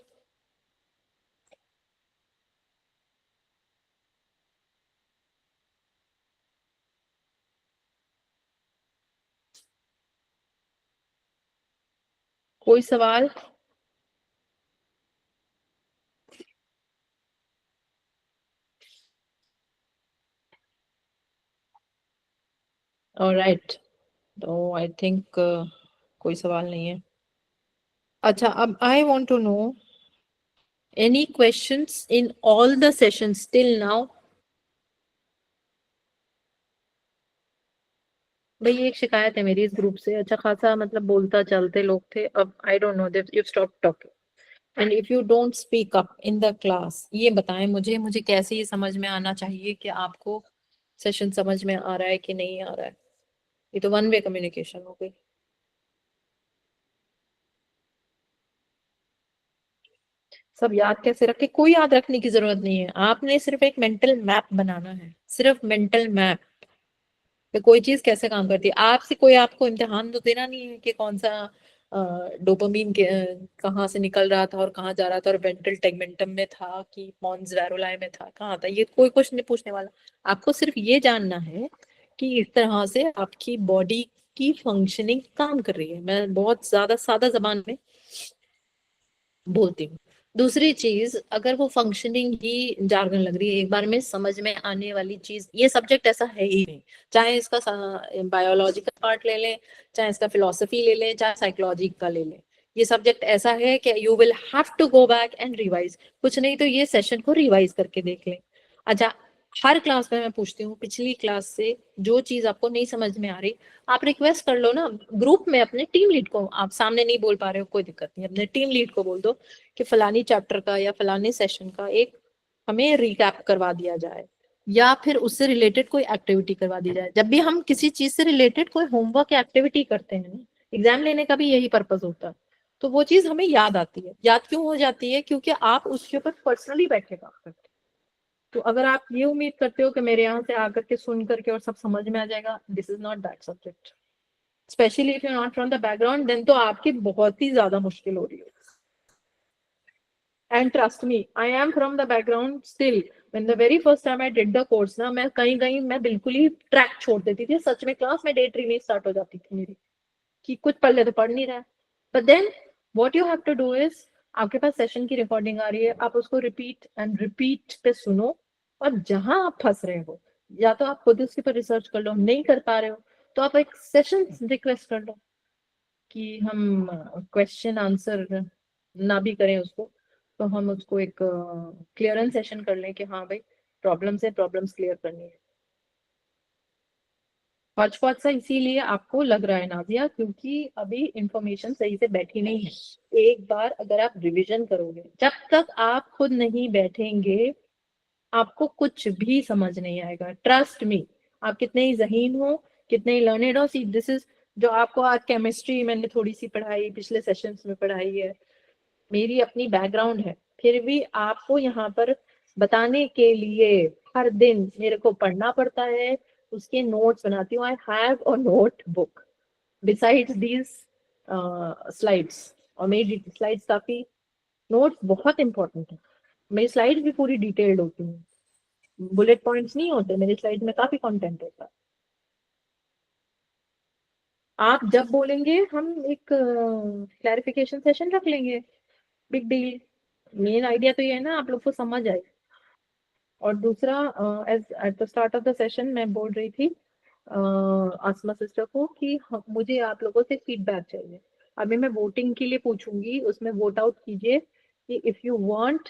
कोई सवाल? ऑलराइट, तो आई थिंक कोई सवाल नहीं है। अच्छा, अब I want to know any questions in all the sessions till now. भाई एक शिकायत है मेरी इस ग्रुप से, अच्छा खासा मतलब बोलता चलते लोग थे, अब आई don't no, they you stop talking and if you don't speak up in the class. ये बताएं मुझे कैसे ये समझ में आना चाहिए कि आपको सेशन समझ में आ रहा है कि नहीं आ रहा है। ये तो वन वे कम्युनिकेशन हो गई। सब याद कैसे रखे? कोई याद रखने की जरूरत नहीं है, आपने सिर्फ एक मेंटल मैप बनाना है, सिर्फ मेंटल मैप पे कोई चीज कैसे काम करती है। आपसे कोई आपको इम्तिहान तो देना नहीं है कि कौन सा डोपामीन के कहाँ से निकल रहा था और कहाँ जा रहा था, और वेंट्रल टेगमेंटम में था कि पॉन्स वैरुलाए में था, कहाँ था, ये कोई क्वेश्चन नहीं पूछने वाला। आपको सिर्फ ये जानना है कि इस तरह से आपकी बॉडी की फंक्शनिंग काम कर रही है। मैं बहुत ज्यादा सादा जबान में बोलती हूँ। दूसरी चीज, अगर वो फंक्शनिंग ही जार्गन लग रही है, एक बार में समझ में आने वाली चीज, ये सब्जेक्ट ऐसा है ही नहीं। चाहे इसका बायोलॉजिकल पार्ट ले लें, चाहे इसका फिलोसफी ले लें, चाहे साइकोलॉजी का ले लें, ये सब्जेक्ट ऐसा है कि you will have to go back and revise. कुछ नहीं तो ये सेशन को रिवाइज करके देख लें। अच्छा, हर क्लास में मैं पूछती हूँ, पिछली क्लास से जो चीज आपको नहीं समझ में आ रही, आप रिक्वेस्ट कर लो ना ग्रुप में अपने टीम लीड को। आप सामने नहीं बोल पा रहे हो, कोई दिक्कत नहीं, अपने टीम लीड को बोल दो कि फलानी चैप्टर का या फलानी सेशन का एक हमें रिकैप करवा दिया जाए, या फिर उससे रिलेटेड कोई एक्टिविटी करवा दी जाए। जब भी हम किसी चीज से रिलेटेड कोई होमवर्क या एक्टिविटी करते हैं ना, एग्जाम लेने का भी यही पर्पज होता है, तो वो चीज हमें याद आती है। याद क्यों हो जाती है? क्योंकि आप उसके ऊपर पर्सनली बैठे काम करते हैं। तो अगर आप ये उम्मीद करते हो कि मेरे यहाँ से आकर के सुन करके और सब समझ में आ जाएगा, this is not that subject. Specially if you not from the background, then तो आपकी बहुत ही ज्यादा मुश्किल हो रही है। And trust me, I am from the background still. When the very first time I did the course ना, मैं कहीं मैं बिल्कुल ही ट्रैक छोड़ देती थी सच में। क्लास में डे ड्रीमिंग स्टार्ट हो जाती थी मेरी कि कुछ पढ़ ले तो पढ़ नहीं रहा है। But then what you have to do is, आपके पास सेशन की रिकॉर्डिंग आ रही है, आप उसको रिपीट एंड रिपीट पे सुनो, और जहां आप फंस रहे हो या तो आप खुद उसके पर रिसर्च कर लो, नहीं कर पा रहे हो तो आप एक सेशन रिक्वेस्ट कर लो कि हम क्वेश्चन आंसर ना भी करें उसको, तो हम उसको एक क्लियरेंस सेशन कर लें कि हाँ भाई प्रॉब्लम्स है, प्रॉब्लम्स क्लियर करनी है। हौच पौच सा इसीलिए आपको लग रहा है नाजिया, क्योंकि अभी इंफॉर्मेशन सही से बैठी नहीं है। एक बार अगर आप रिवीजन करोगे, जब तक आप खुद नहीं बैठेंगे आपको कुछ भी समझ नहीं आएगा। ट्रस्ट मी, आप कितने ही ज़हीन हो, कितने ही लर्नेड हो, सी दिस इज जो आपको आज केमिस्ट्री मैंने थोड़ी सी पढ़ाई, पिछले सेशंस में पढ़ाई है, मेरी अपनी बैकग्राउंड है, फिर भी आपको यहाँ पर बताने के लिए हर दिन मेरे को पढ़ना पड़ता है, उसके नोट्स बनाती हूँ। I have a note book besides these slides, और मेरी स्लाइड्स काफी, नोट्स बहुत इंपॉर्टेंट है। मेरी स्लाइड्स भी पूरी डिटेल्ड होती हैं, बुलेट पॉइंट्स नहीं होते मेरी स्लाइड में, काफी कंटेंट होता है। आप जब बोलेंगे हम एक क्लैरिफिकेशन सेशन रख लेंगे, बिग डील। मेन आइडिया तो ये है ना आप लोग को समझ आए। और दूसरा, as at the start of the session मैं बोल रही थी आसमा सिस्टर को कि मुझे आप लोगों से फीडबैक चाहिए। अभी मैं वोटिंग के लिए पूछूंगी, उसमें वोट आउट कीजिए कि if you want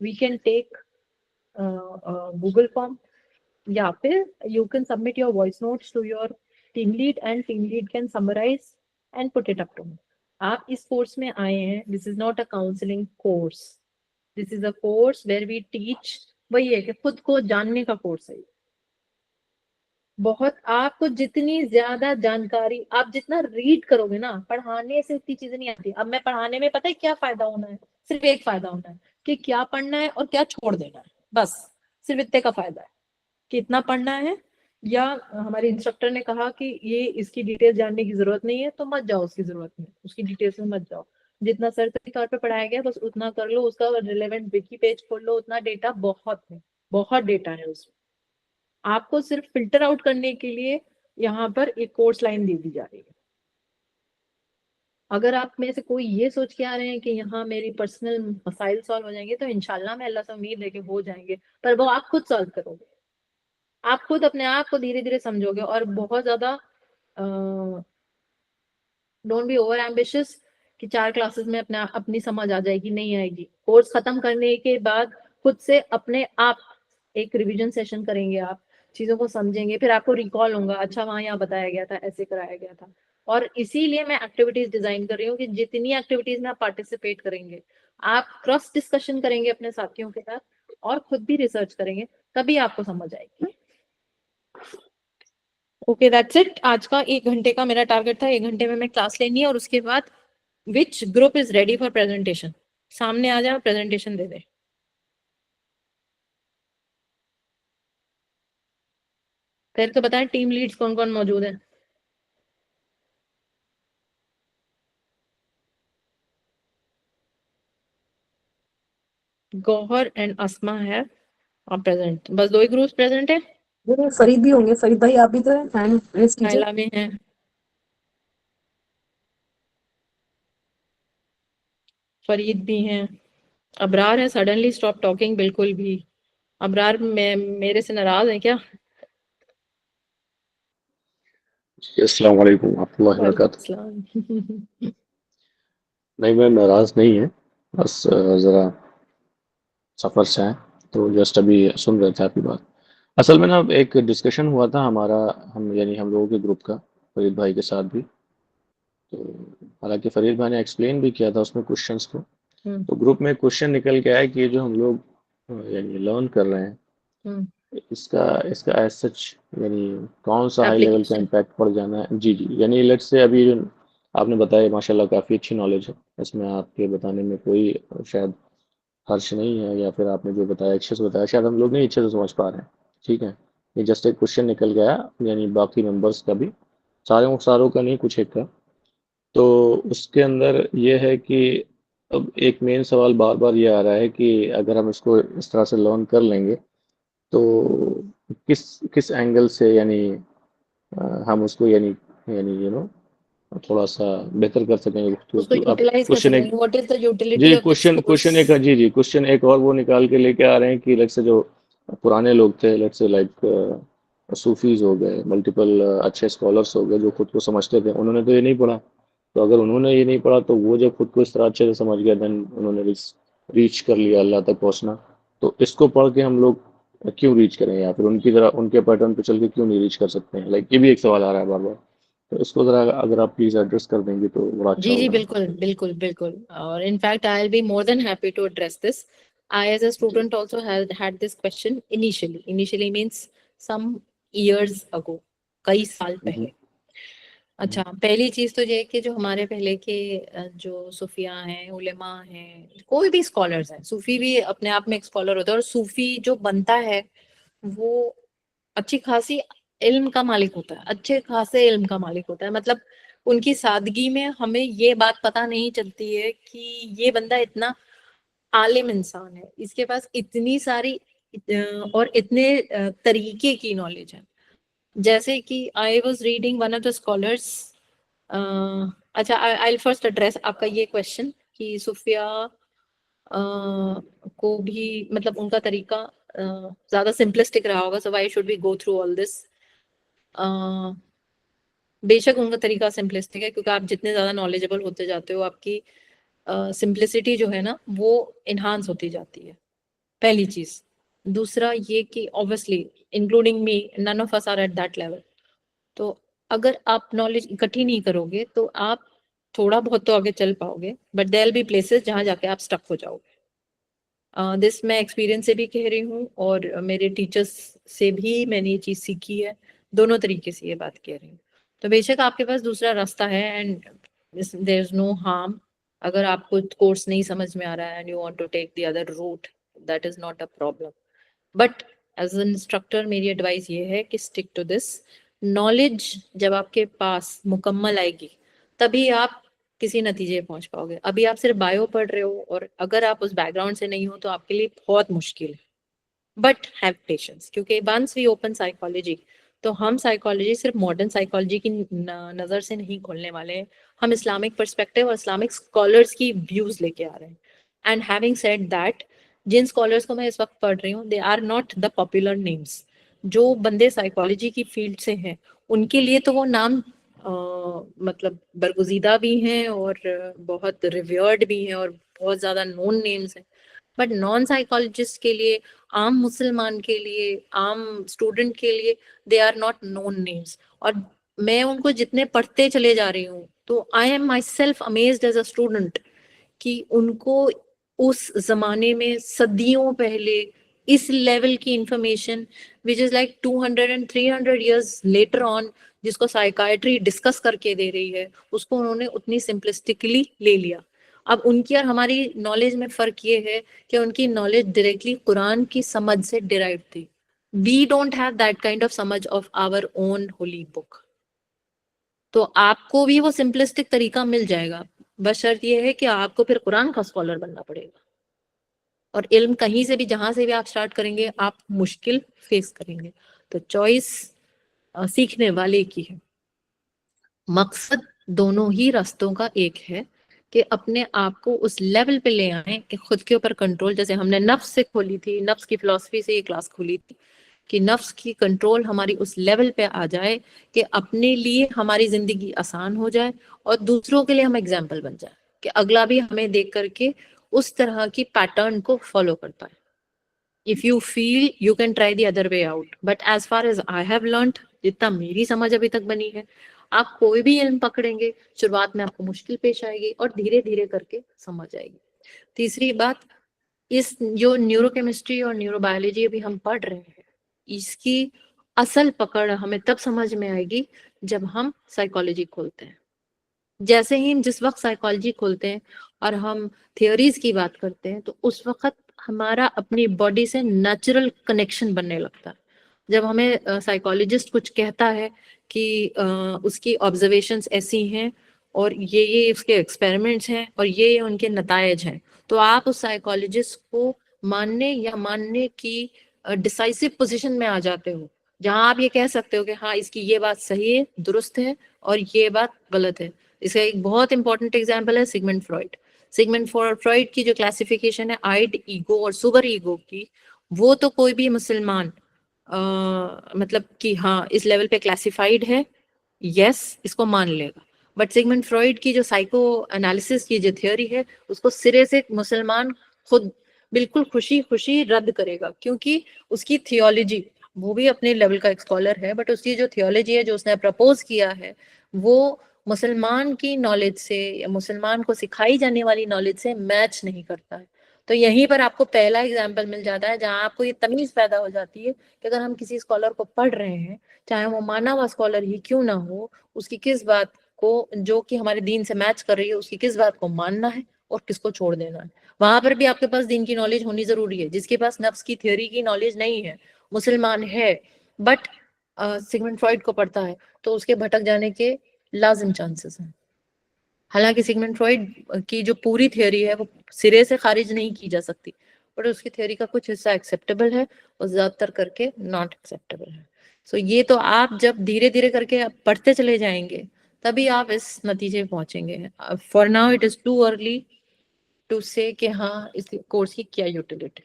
we can take Google form, या फिर you can submit your voice notes to your team lead and team lead can summarize and put it up to me। आप इस course में आए हैं, this is not a counselling course, this is a course where we teach, वही है कि खुद को जानने का कोर्स है। बहुत आपको जितनी ज्यादा जानकारी आप जितना रीड करोगे ना, पढ़ाने से उतनी चीजें नहीं आती। अब मैं पढ़ाने में पता है क्या फायदा होना है, सिर्फ एक फायदा होना है कि क्या पढ़ना है और क्या छोड़ देना है, बस सिर्फ इतने का फायदा है। कितना पढ़ना है, या हमारे इंस्ट्रक्टर ने कहा कि ये इसकी डिटेल जानने की जरूरत नहीं है तो मत जाओ, उसकी जरूरत नहीं, उसकी डिटेल्स में मत जाओ। जितना सरसरी तौर पे पढ़ाया गया बस उतना कर लो, उसका रिलेवेंट विकी पेज खोल लो, उतना डेटा बहुत है, बहुत डेटा है उसमें। आपको सिर्फ फिल्टर आउट करने के लिए यहाँ पर एक कोर्स लाइन दे दी जा रही है। अगर आप में से कोई ये सोच के आ रहे हैं कि यहाँ मेरी पर्सनल मसाइल सॉल्व हो जाएंगे, तो इंशाल्लाह मैं अल्लाह से उम्मीद है कि हो जाएंगे, पर वो आप खुद सॉल्व करोगे। आप खुद अपने आप को धीरे धीरे समझोगे, और बहुत ज्यादा डोंट बी ओवर एम्बिशियस कि 4 क्लासेस में अपने अपनी समझ आ जाएगी, नहीं आएगी। कोर्स खत्म करने के बाद खुद से अपने आप एक रिवीजन सेशन करेंगे, आप चीजों को समझेंगे, फिर आपको रिकॉल होगा, अच्छा वहां यहाँ बताया गया था, ऐसे कराया गया था। और इसीलिए मैं एक्टिविटीज डिजाइन कर रही हूँ कि जितनी एक्टिविटीज में आप पार्टिसिपेट करेंगे, आप क्रॉस डिस्कशन करेंगे अपने साथियों के साथ और खुद भी रिसर्च करेंगे, तभी आपको समझ आएगी। Okay that's it. आज का 1 घंटे का मेरा टारगेट था, 1 घंटे में मैं क्लास लेनी है, और उसके बाद which group is ready for presentation, सामने आ जाए प्रेजेंटेशन दे दे। पहले तो बताएं टीम लीड्स कौन कौन मौजूद है। गौहर एंड अस्मा है आप प्रेजेंट, बस 2 ही ग्रुप्स प्रेजेंट है। नहीं, फरीद भी होंगे। फरीद भाई आप भी तो हैंड रेस कीजिए। नाइला भी है, फरीद भी हैं, अबरार है। सडनली स्टॉप टॉकिंग, बिल्कुल भी। अबरार मेरे से नाराज है क्या? अस्सलाम वालेकुम वरहमतुल्लाहि वालेकुम वबरकातुहू। सलाम। नहीं, मैं नाराज़ नहीं है, बस ज़रा सफ़र से हैं, तो जस्ट अभी सुन रहे थे आपकी बात। असल में ना एक डिस्कशन हुआ था हमारा, हम यानी हम लोगों के ग्रुप का, फरीद भाई के साथ भी। तो हालांकि फरीद भाई ने एक्सप्लेन भी किया था उसमें क्वेश्चंस को। हम्म, तो ग्रुप में क्वेश्चन निकल के आया कि ये जो हम लोग यानी लर्न कर रहे हैं, हम्म, इसका इसका एज सच यानी कौन सा हाई लेवल का एप्लीकेशन। इम्पैक्ट पड़ जाना है। जी जी, यानी लेट्स से अभी जो आपने बताया माशाल्लाह काफ़ी अच्छी नॉलेज है, इसमें आपके बताने में कोई शायद हर्ष नहीं है, या फिर आपने जो बताया अच्छे से बताया, शायद हम लोग नहीं अच्छे से समझ पा रहे हैं। ठीक है, ये जस्ट एक क्वेश्चन निकल गया, यानी बाकी मेंबर्स का भी, सारों सारों का नहीं, कुछ एक का। तो उसके अंदर ये है कि अब एक मेन सवाल बार बार ये आ रहा है कि अगर हम इसको इस तरह से लर्न कर लेंगे तो किस किस एंगल से यानी हम उसको यानी यानी थोड़ा सा बेहतर कर सकेंगे उसको तो अब यूटिलाइज कैसे क्वेश्चन एक करेंगे, व्हाट इज द यूटिलिटी जी of this question course? Question एक जी जी क्वेश्चन एक और वो निकाल के लेके आ रहे हैं कि लेट्स से जो पुराने लोग थे, लेट्स से लाइक सूफीज हो गए, मल्टीपल अच्छे स्कॉलर्स हो गए जो खुद को समझते थे, उन्होंने तो ये नहीं पढ़ा। तो अगर उन्होंने ये नहीं पढ़ा तो वो जब खुद को इस तरह अच्छे से समझ गया, देन उन्होंने रीच कर लिया अल्लाह तक पहुंचना। तो इसको पढ़ के हम लोग क्यों रीच करें, या फिर उनकी तरह उनके पैटर्न पे चल के क्यों नहीं रीच कर सकते हैं? लाइक ये भी एक सवाल आ रहा है बार बार। तो इसको जरा अगर आप प्लीज एड्रेस कर देंगे तो बड़ा अच्छा जी जी, होगा। बिल्कुल बिल्कुल बिल्कुल। और in fact I will be more than happy to address this. I as a जी student also had this question initially. Initially means some years ago, कई साल हम्म, पहले। अच्छा, पहली चीज तो ये है कि जो हमारे पहले के जो सूफिया हैं, उलेमा हैं, कोई भी स्कॉलर्स हैं, सूफी भी अपने आप में एक स्कॉलर होता है, और सूफी जो बनता है वो अच्छी खासी इल्म का मालिक होता है, अच्छे खासे इल्म का मालिक होता है। मतलब उनकी सादगी में हमें ये बात पता नहीं चलती है कि ये बंदा इतना आलिम इंसान है, इसके पास इतनी सारी और इतने तरीके की नॉलेज है। जैसे कि I was reading one of the scholars. अच्छा, आई फर्स्ट एड्रेस आपका ये क्वेश्चन कि सूफिया को भी मतलब उनका तरीका ज्यादा सिंपलिस्टिक रहा होगा, so why should we go through all this. बेशक उनका तरीका सिंपलिस्टिक है, क्योंकि आप जितने ज्यादा नॉलेजेबल होते जाते हो आपकी सिंपलिसिटी जो है ना वो इन्हांस होती जाती है, पहली चीज। दूसरा ये कि obviously including me, none of us are at that level. तो अगर आप नॉलेज इकट्ठी नहीं करोगे तो आप थोड़ा बहुत तो आगे चल पाओगे, but there will be places जहां जाके आप स्टक हो जाओगे। दिस मैं एक्सपीरियंस से भी कह रही हूँ, और मेरे टीचर्स से भी मैंने ये चीज सीखी है, दोनों तरीके से ये बात कह रही हूँ। तो बेशक आपके पास दूसरा रास्ता है, and there is no harm. अगर आपको कोर्स नहीं समझ में आ रहा है and you want to take the other route, that is not a problem. But as an instructor मेरी एडवाइस ये है कि स्टिक टू दिस। नॉलेज जब आपके पास मुकम्मल आएगी तभी आप किसी नतीजे पे पहुंच पाओगे। अभी आप सिर्फ बायो पढ़ रहे हो, और अगर आप उस बैकग्राउंड से नहीं हो तो आपके लिए बहुत मुश्किल है। बट हैव पेशेंस, क्योंकि वंस वी ओपन साइकोलॉजी, तो हम साइकोलॉजी सिर्फ मॉडर्न साइकोलॉजी की नजर से नहीं खोलने वाले हैं, हम इस्लामिक पर्सपेक्टिव और इस्लामिक स्कॉलर्स की व्यूज लेके आ रहे हैं। एंड हैविंग सेड दैट, जिन स्कॉलर्स को मैं इस वक्त पढ़ रही हूँ they are not the popular names. जो बंदे साइकोलॉजी की फील्ड से हैं उनके लिए तो वो नाम मतलब बरगुजीदा भी हैं, और बहुत रिव्यर्ड भी हैं, और बहुत ज्यादा नोन नेम्स हैं। बट नॉन साइकोलॉजिस्ट के लिए, आम मुसलमान के लिए, आम स्टूडेंट के लिए, they are not known names. और मैं उनको जितने पढ़ते चले जा रही हूँ तो I am myself amazed as a student कि उनको उस जमाने में सदियों पहले इस लेवल की information, which is like 200 and 300 years later on, जिसको साइकाइट्री डिस्कस करके दे रही है, उसको उन्होंने उतनी सिंपलिस्टिकली ले लिया। अब उनकी और हमारी नॉलेज में फर्क ये है कि उनकी नॉलेज डायरेक्टली कुरान की समझ से डिराइव थी। We don't have that kind of समझ of our own holy book. तो आपको भी वो सिंपलिस्टिक तरीका मिल जाएगा, बस शर्त ये है कि आपको फिर कुरान का स्कॉलर बनना पड़ेगा। और इल्म कहीं से भी, जहां से भी आप स्टार्ट करेंगे, आप मुश्किल फेस करेंगे। तो चॉइस सीखने वाले की है। मकसद दोनों ही रास्तों का एक है कि अपने आप को उस लेवल पे ले आए कि खुद के ऊपर कंट्रोल, जैसे हमने नफ्स से खोली थी, नफ्स की फिलॉसफी से ये क्लास खोली थी, कि नफ्स की कंट्रोल हमारी उस लेवल पे आ जाए कि अपने लिए हमारी जिंदगी आसान हो जाए, और दूसरों के लिए हम एग्जाम्पल बन जाए, कि अगला भी हमें देख करके उस तरह की पैटर्न को फॉलो कर पाए। If you feel you can try the other way out, but as far as I have learned, जितना मेरी समझ अभी तक बनी है, आप कोई भी इल्म पकड़ेंगे, शुरुआत में आपको मुश्किल पेश आएगी और धीरे धीरे करके समझ आएगी। तीसरी बात, इस जो न्यूरोकेमिस्ट्री और न्यूरोबायोलॉजी अभी हम पढ़ रहे हैं, इसकी असल पकड़ हमें तब समझ में आएगी जब हम साइकोलॉजी खोलते हैं। जैसे ही हम जिस वक्त साइकोलॉजी खोलते हैं और हम थियोरीज की बात करते हैं, तो उस वक्त हमारा अपनी बॉडी से नेचुरल कनेक्शन बनने लगता है। जब हमें साइकोलॉजिस्ट कुछ कहता है कि उसकी ऑब्जर्वेशंस ऐसी हैं, और ये उसके एक्सपेरिमेंट्स हैं और ये उनके नतायज हैं, तो आप उस साइकोलॉजिस्ट को मानने या मानने की डिसाइसिव पोजीशन में आ जाते हो, जहां आप ये कह सकते हो कि हाँ इसकी ये बात सही है, दुरुस्त है, और ये बात गलत है। इसका एक बहुत इंपॉर्टेंट एग्जाम्पल है सिगमंड फ्रॉइड। सिगमंड फ्रॉइड की जो क्लासिफिकेशन है आइड ईगो और सुपर ईगो की, वो तो कोई भी मुसलमान मतलब कि हाँ इस लेवल पे क्लासिफाइड है, यस इसको मान लेगा। बट सिगमंड फ्रॉइड की जो साइको एनालिसिस की जो थ्योरी है, उसको सिरे से मुसलमान खुद बिल्कुल खुशी खुशी रद्द करेगा, क्योंकि उसकी थियोलॉजी, वो भी अपने लेवल का एक स्कॉलर है, बट उसकी जो थियोलॉजी है जो उसने प्रपोज किया है, वो मुसलमान की नॉलेज से या मुसलमान को सिखाई जाने वाली नॉलेज से मैच नहीं करता है। तो यहीं पर आपको पहला एग्जाम्पल मिल जाता है जहां आपको ये तमीज पैदा हो जाती है कि अगर हम किसी स्कॉलर को पढ़ रहे हैं, चाहे वो माना हुआ स्कॉलर ही क्यों ना हो, उसकी किस बात को जो कि हमारे दीन से मैच कर रही है, उसकी किस बात को मानना है और किसको छोड़ देना है। वहां पर भी आपके पास दीन की नॉलेज होनी जरूरी है। जिसके पास नफ्स की थ्योरी की नॉलेज नहीं है, मुसलमान है, बट सिगमंड फ्रॉइड को पढ़ता है, तो उसके भटक जाने के लाजिम चांसेस हैं। हालांकि सिगमंड फ्रॉइड की जो पूरी थ्योरी है वो सिरे से खारिज नहीं की जा सकती, बट उसकी थ्योरी का कुछ हिस्सा एक्सेप्टेबल है और ज्यादातर करके नॉट एक्सेप्टेबल है। सो ये तो आप जब धीरे धीरे करके आप पढ़ते चले जाएंगे, तभी आप इस नतीजे पे पहुंचेंगे। For now it is too early to say कि हाँ इस कोर्स की क्या यूटिलिटी,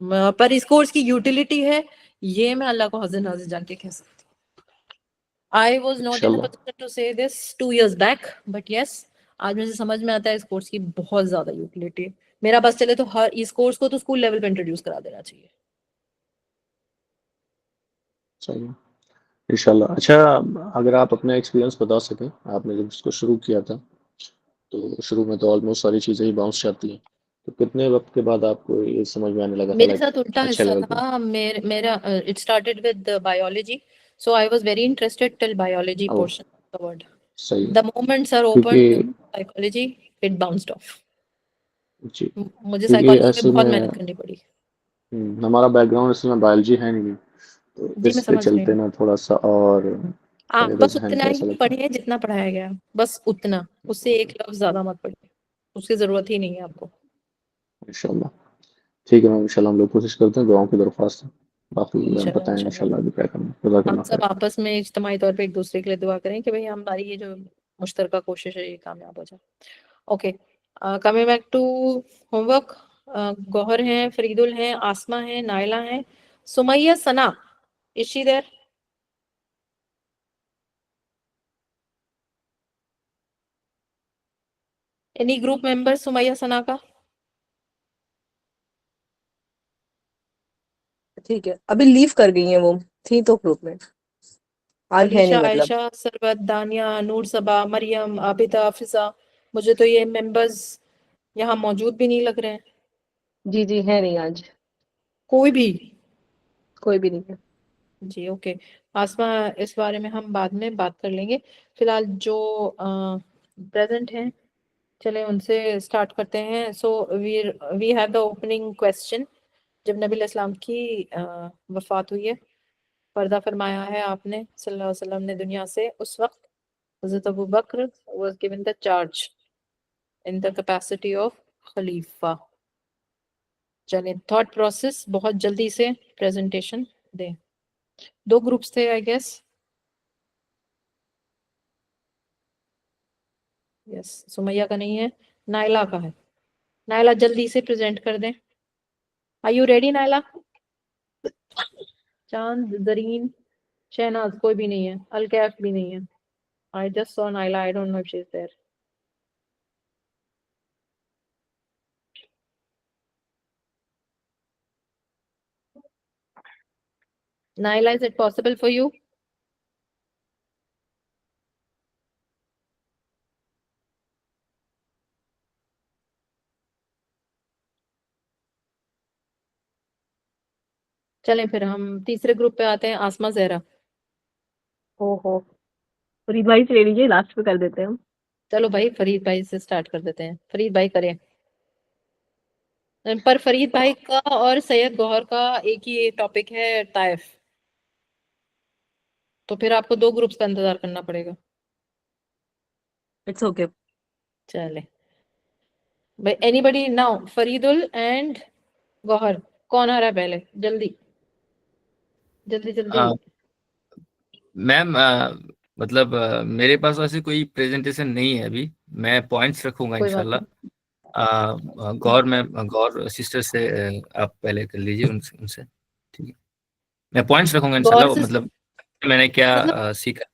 पर इस कोर्स की यूटिलिटी है ये मैं अल्लाह को हज़र नाज़िर जान के कह सकती हूँ। I was not in a इंशाल्लाह। position to say this 2 years back, but yes, आज मुझे समझ में आता है इस कोर्स की बहुत ज्यादा यूटिलिटी है। मेरा बस चले तो हर इस कोर्स को तो स्कूल लेवल पे इंट्रोड्यूस करा देना चाहिए। सही है इंशाल्लाह। अच्छा, अगर आप अपना एक्सपीरियंस बता सकें, आपने जब इसको शुरू किया था तो शुरू में तो ऑलमोस्ट सारी चीज़ें ही बाउंस जाती हैं, तो कितने वक्त के बाद आपको ये समझ में आने लगा था मेरे लाइक साथ उल्टा अच्छे हिस्सा लेवल पे? था। मेरा it started with biology, so I was very interested till biology ओ, पोर्शन कवर्ड। सही है। द मोमेंट सर क्योंकि open psychology, it bounced off. जी, मुझे क्योंकि साइकोलॉजी में असल बहुत में मेहनत करनी पड़ी। हमारा बैकग्राउंड असल में बायोलॉजी है नहीं, तो जी मैं इस पे समझ रही चलते हूँ। ना थोड़ा सा और आप मेरा बस जहन उतना थोड़ा सा ही लगता पढ़िए जितना पढ़ाया गया, बस उतना, उससे एक लफ्ज ज्यादा मत पढ़िए, उसकी जरूरत ही नहीं है आपको। है इंशाल्लाह। ठीक है मैम, इंशाल्लाह हम लोग कोशिश करते हैं, दुआओं की दरख्वास्त है। बाकी हम इंशाल्लाह बताएं इंशाल्लाह इंशाल्लाह आगे क्या करना है। हम जज़ाकल्लाह सब खैर। आपस में इज्तिमाई तौर पे एक दूसरे के लिए दुआ करें कि भाई हमारी ये जो मुश्तरका कोशिश है ये कामयाब हो जाए। Okay, coming back to homework. Gauhar हैं, फरीदुल हैं, आसमा है, नाइला है, Sumaiya Sana, is she there? Any group member Sumaiya Sana का? ठीक है, अभी लीव कर गई है वो, थी तो ग्रुप में, आज है अलीशा, नहीं मतलब। आयशा, सरबत, दानिया, नूर सबा, मरियम, आबिदा, फिजा, मुझे तो ये मेंबर्स यहाँ मौजूद भी नहीं लग रहे हैं, जी जी, है नहीं आज, कोई भी। कोई भी नहीं है। जी ओके, आसमा, इस बारे में हम बाद में बात कर लेंगे। फिलहाल जो प्रेजेंट हैं, चले उनसे स्टार्ट करते हैं। So we have the opening question. जब नबी इस्लाम की वफात हुई है, पर्दा फरमाया है आपने सल्लल्लाहु अलैहि वसल्लम ने दुनिया से, उस वक्त हज़रत अबू बकर was given the charge in the capacity of खलीफा। चलें, थॉट प्रोसेस बहुत जल्दी से प्रेजेंटेशन दें। 2 ग्रुप्स थे आई गेस। यस, सुमैया का नहीं है, नाइला का है। नाइला जल्दी से प्रेजेंट कर दें। Are you ready Naila? Chand, Zareen, Shehnaaz कोई भी नहीं है, अलकैफ भी नहीं है। I just saw Naila, I don't know if she is there. Naila, is it possible for you? चलें फिर हम तीसरे ग्रुप पे आते हैं, आसमा जहरा। ओहो, फरीद भाई से ले लीजिए, लास्ट पे कर देते हैं हम। चलो भाई फरीद भाई से स्टार्ट कर देते हैं, फरीद भाई करें। पर फरीद भाई का और सैयद गौहर का एक ही टॉपिक है, ताइफ, तो फिर आपको 2 ग्रुप्स का इंतजार करना पड़ेगा। It's okay. चले भाई, anybody now, Faridul and Gauhar, कौन आ रहा है पहले? जल्दी जल्दी जल्दी। मैम मतलब मेरे पास वैसे कोई प्रेजेंटेशन नहीं है अभी, मैं पॉइंट्स रखूंगा कोई बात इंशाल्लाह। नहीं। गौर सिस्टर से आप पहले कर लीजिए, उनसे ठीक है। मैं पॉइंट्स रखूंगा गौर इंशाल्लाह, से मतलब मैंने क्या मतलब सीखा।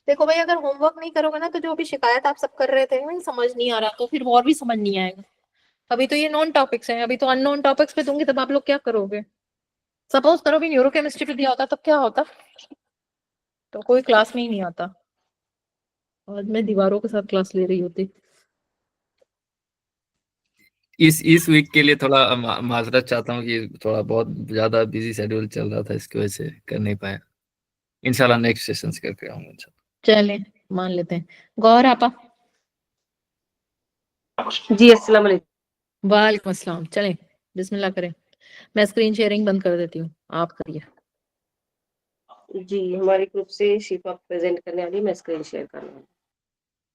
देखो भाई, अगर होमवर्क नहीं करोगे ना तो जो भी शिकायत आप सब कर रहे थे नहीं समझ नहीं आ रहा, तो फिर और भी समझ नहीं आएगा। अभी तो ये नॉन टॉपिक्स हैं, अभी तो अननोन टॉपिक्स पे दूंगी, तब आप लोग क्या करोगे? सपोज करो भी न्यूरोकेमिस्ट्री पे दिया होता, तब क्या होता? तो कोई क्लास में ही नहीं आता, और मैं दीवारों के साथ क्लास ले रही होती। इस वीक के लिए थोड़ा माजरत चाहता हूँ कि थोड़ा बहुत ज्यादा बिजी शेड्यूल चल रहा था, इसकी वजह से कर नहीं पाया। इंशाल्लाह नेक्स्ट सेशन से करके आऊंगा इंशाल्लाह। चले मान लेते हैं। गौर आपा। जी अस्सलाम वालेकुम। वालेकुम अस्सलाम। चले बिस्मिल्लाह करें। मैं स्क्रीन शेयरिंग बंद कर देती हूँ, आप करिए। जी हमारे ग्रुप से शिफा प्रेजेंट करने वाली, मैं स्क्रीन शेयर कर रहा हूँ।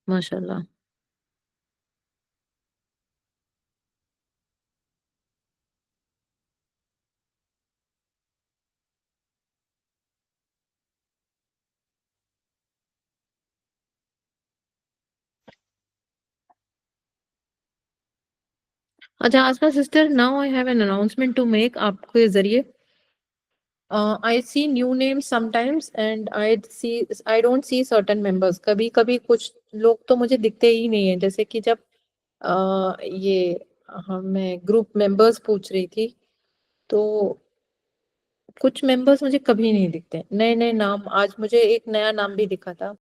माशाल्लाह। अच्छा Asma sister, now I have an announcement to make आपके जरिए। I see new names sometimes and I don't see certain members. कभी कभी कुछ लोग तो मुझे दिखते ही नहीं है, जैसे कि जब ये मैं ग्रुप मेंबर्स पूछ रही थी तो कुछ मेंबर्स मुझे कभी नहीं दिखते। नए नए नाम, आज मुझे एक नया नाम भी दिखा था।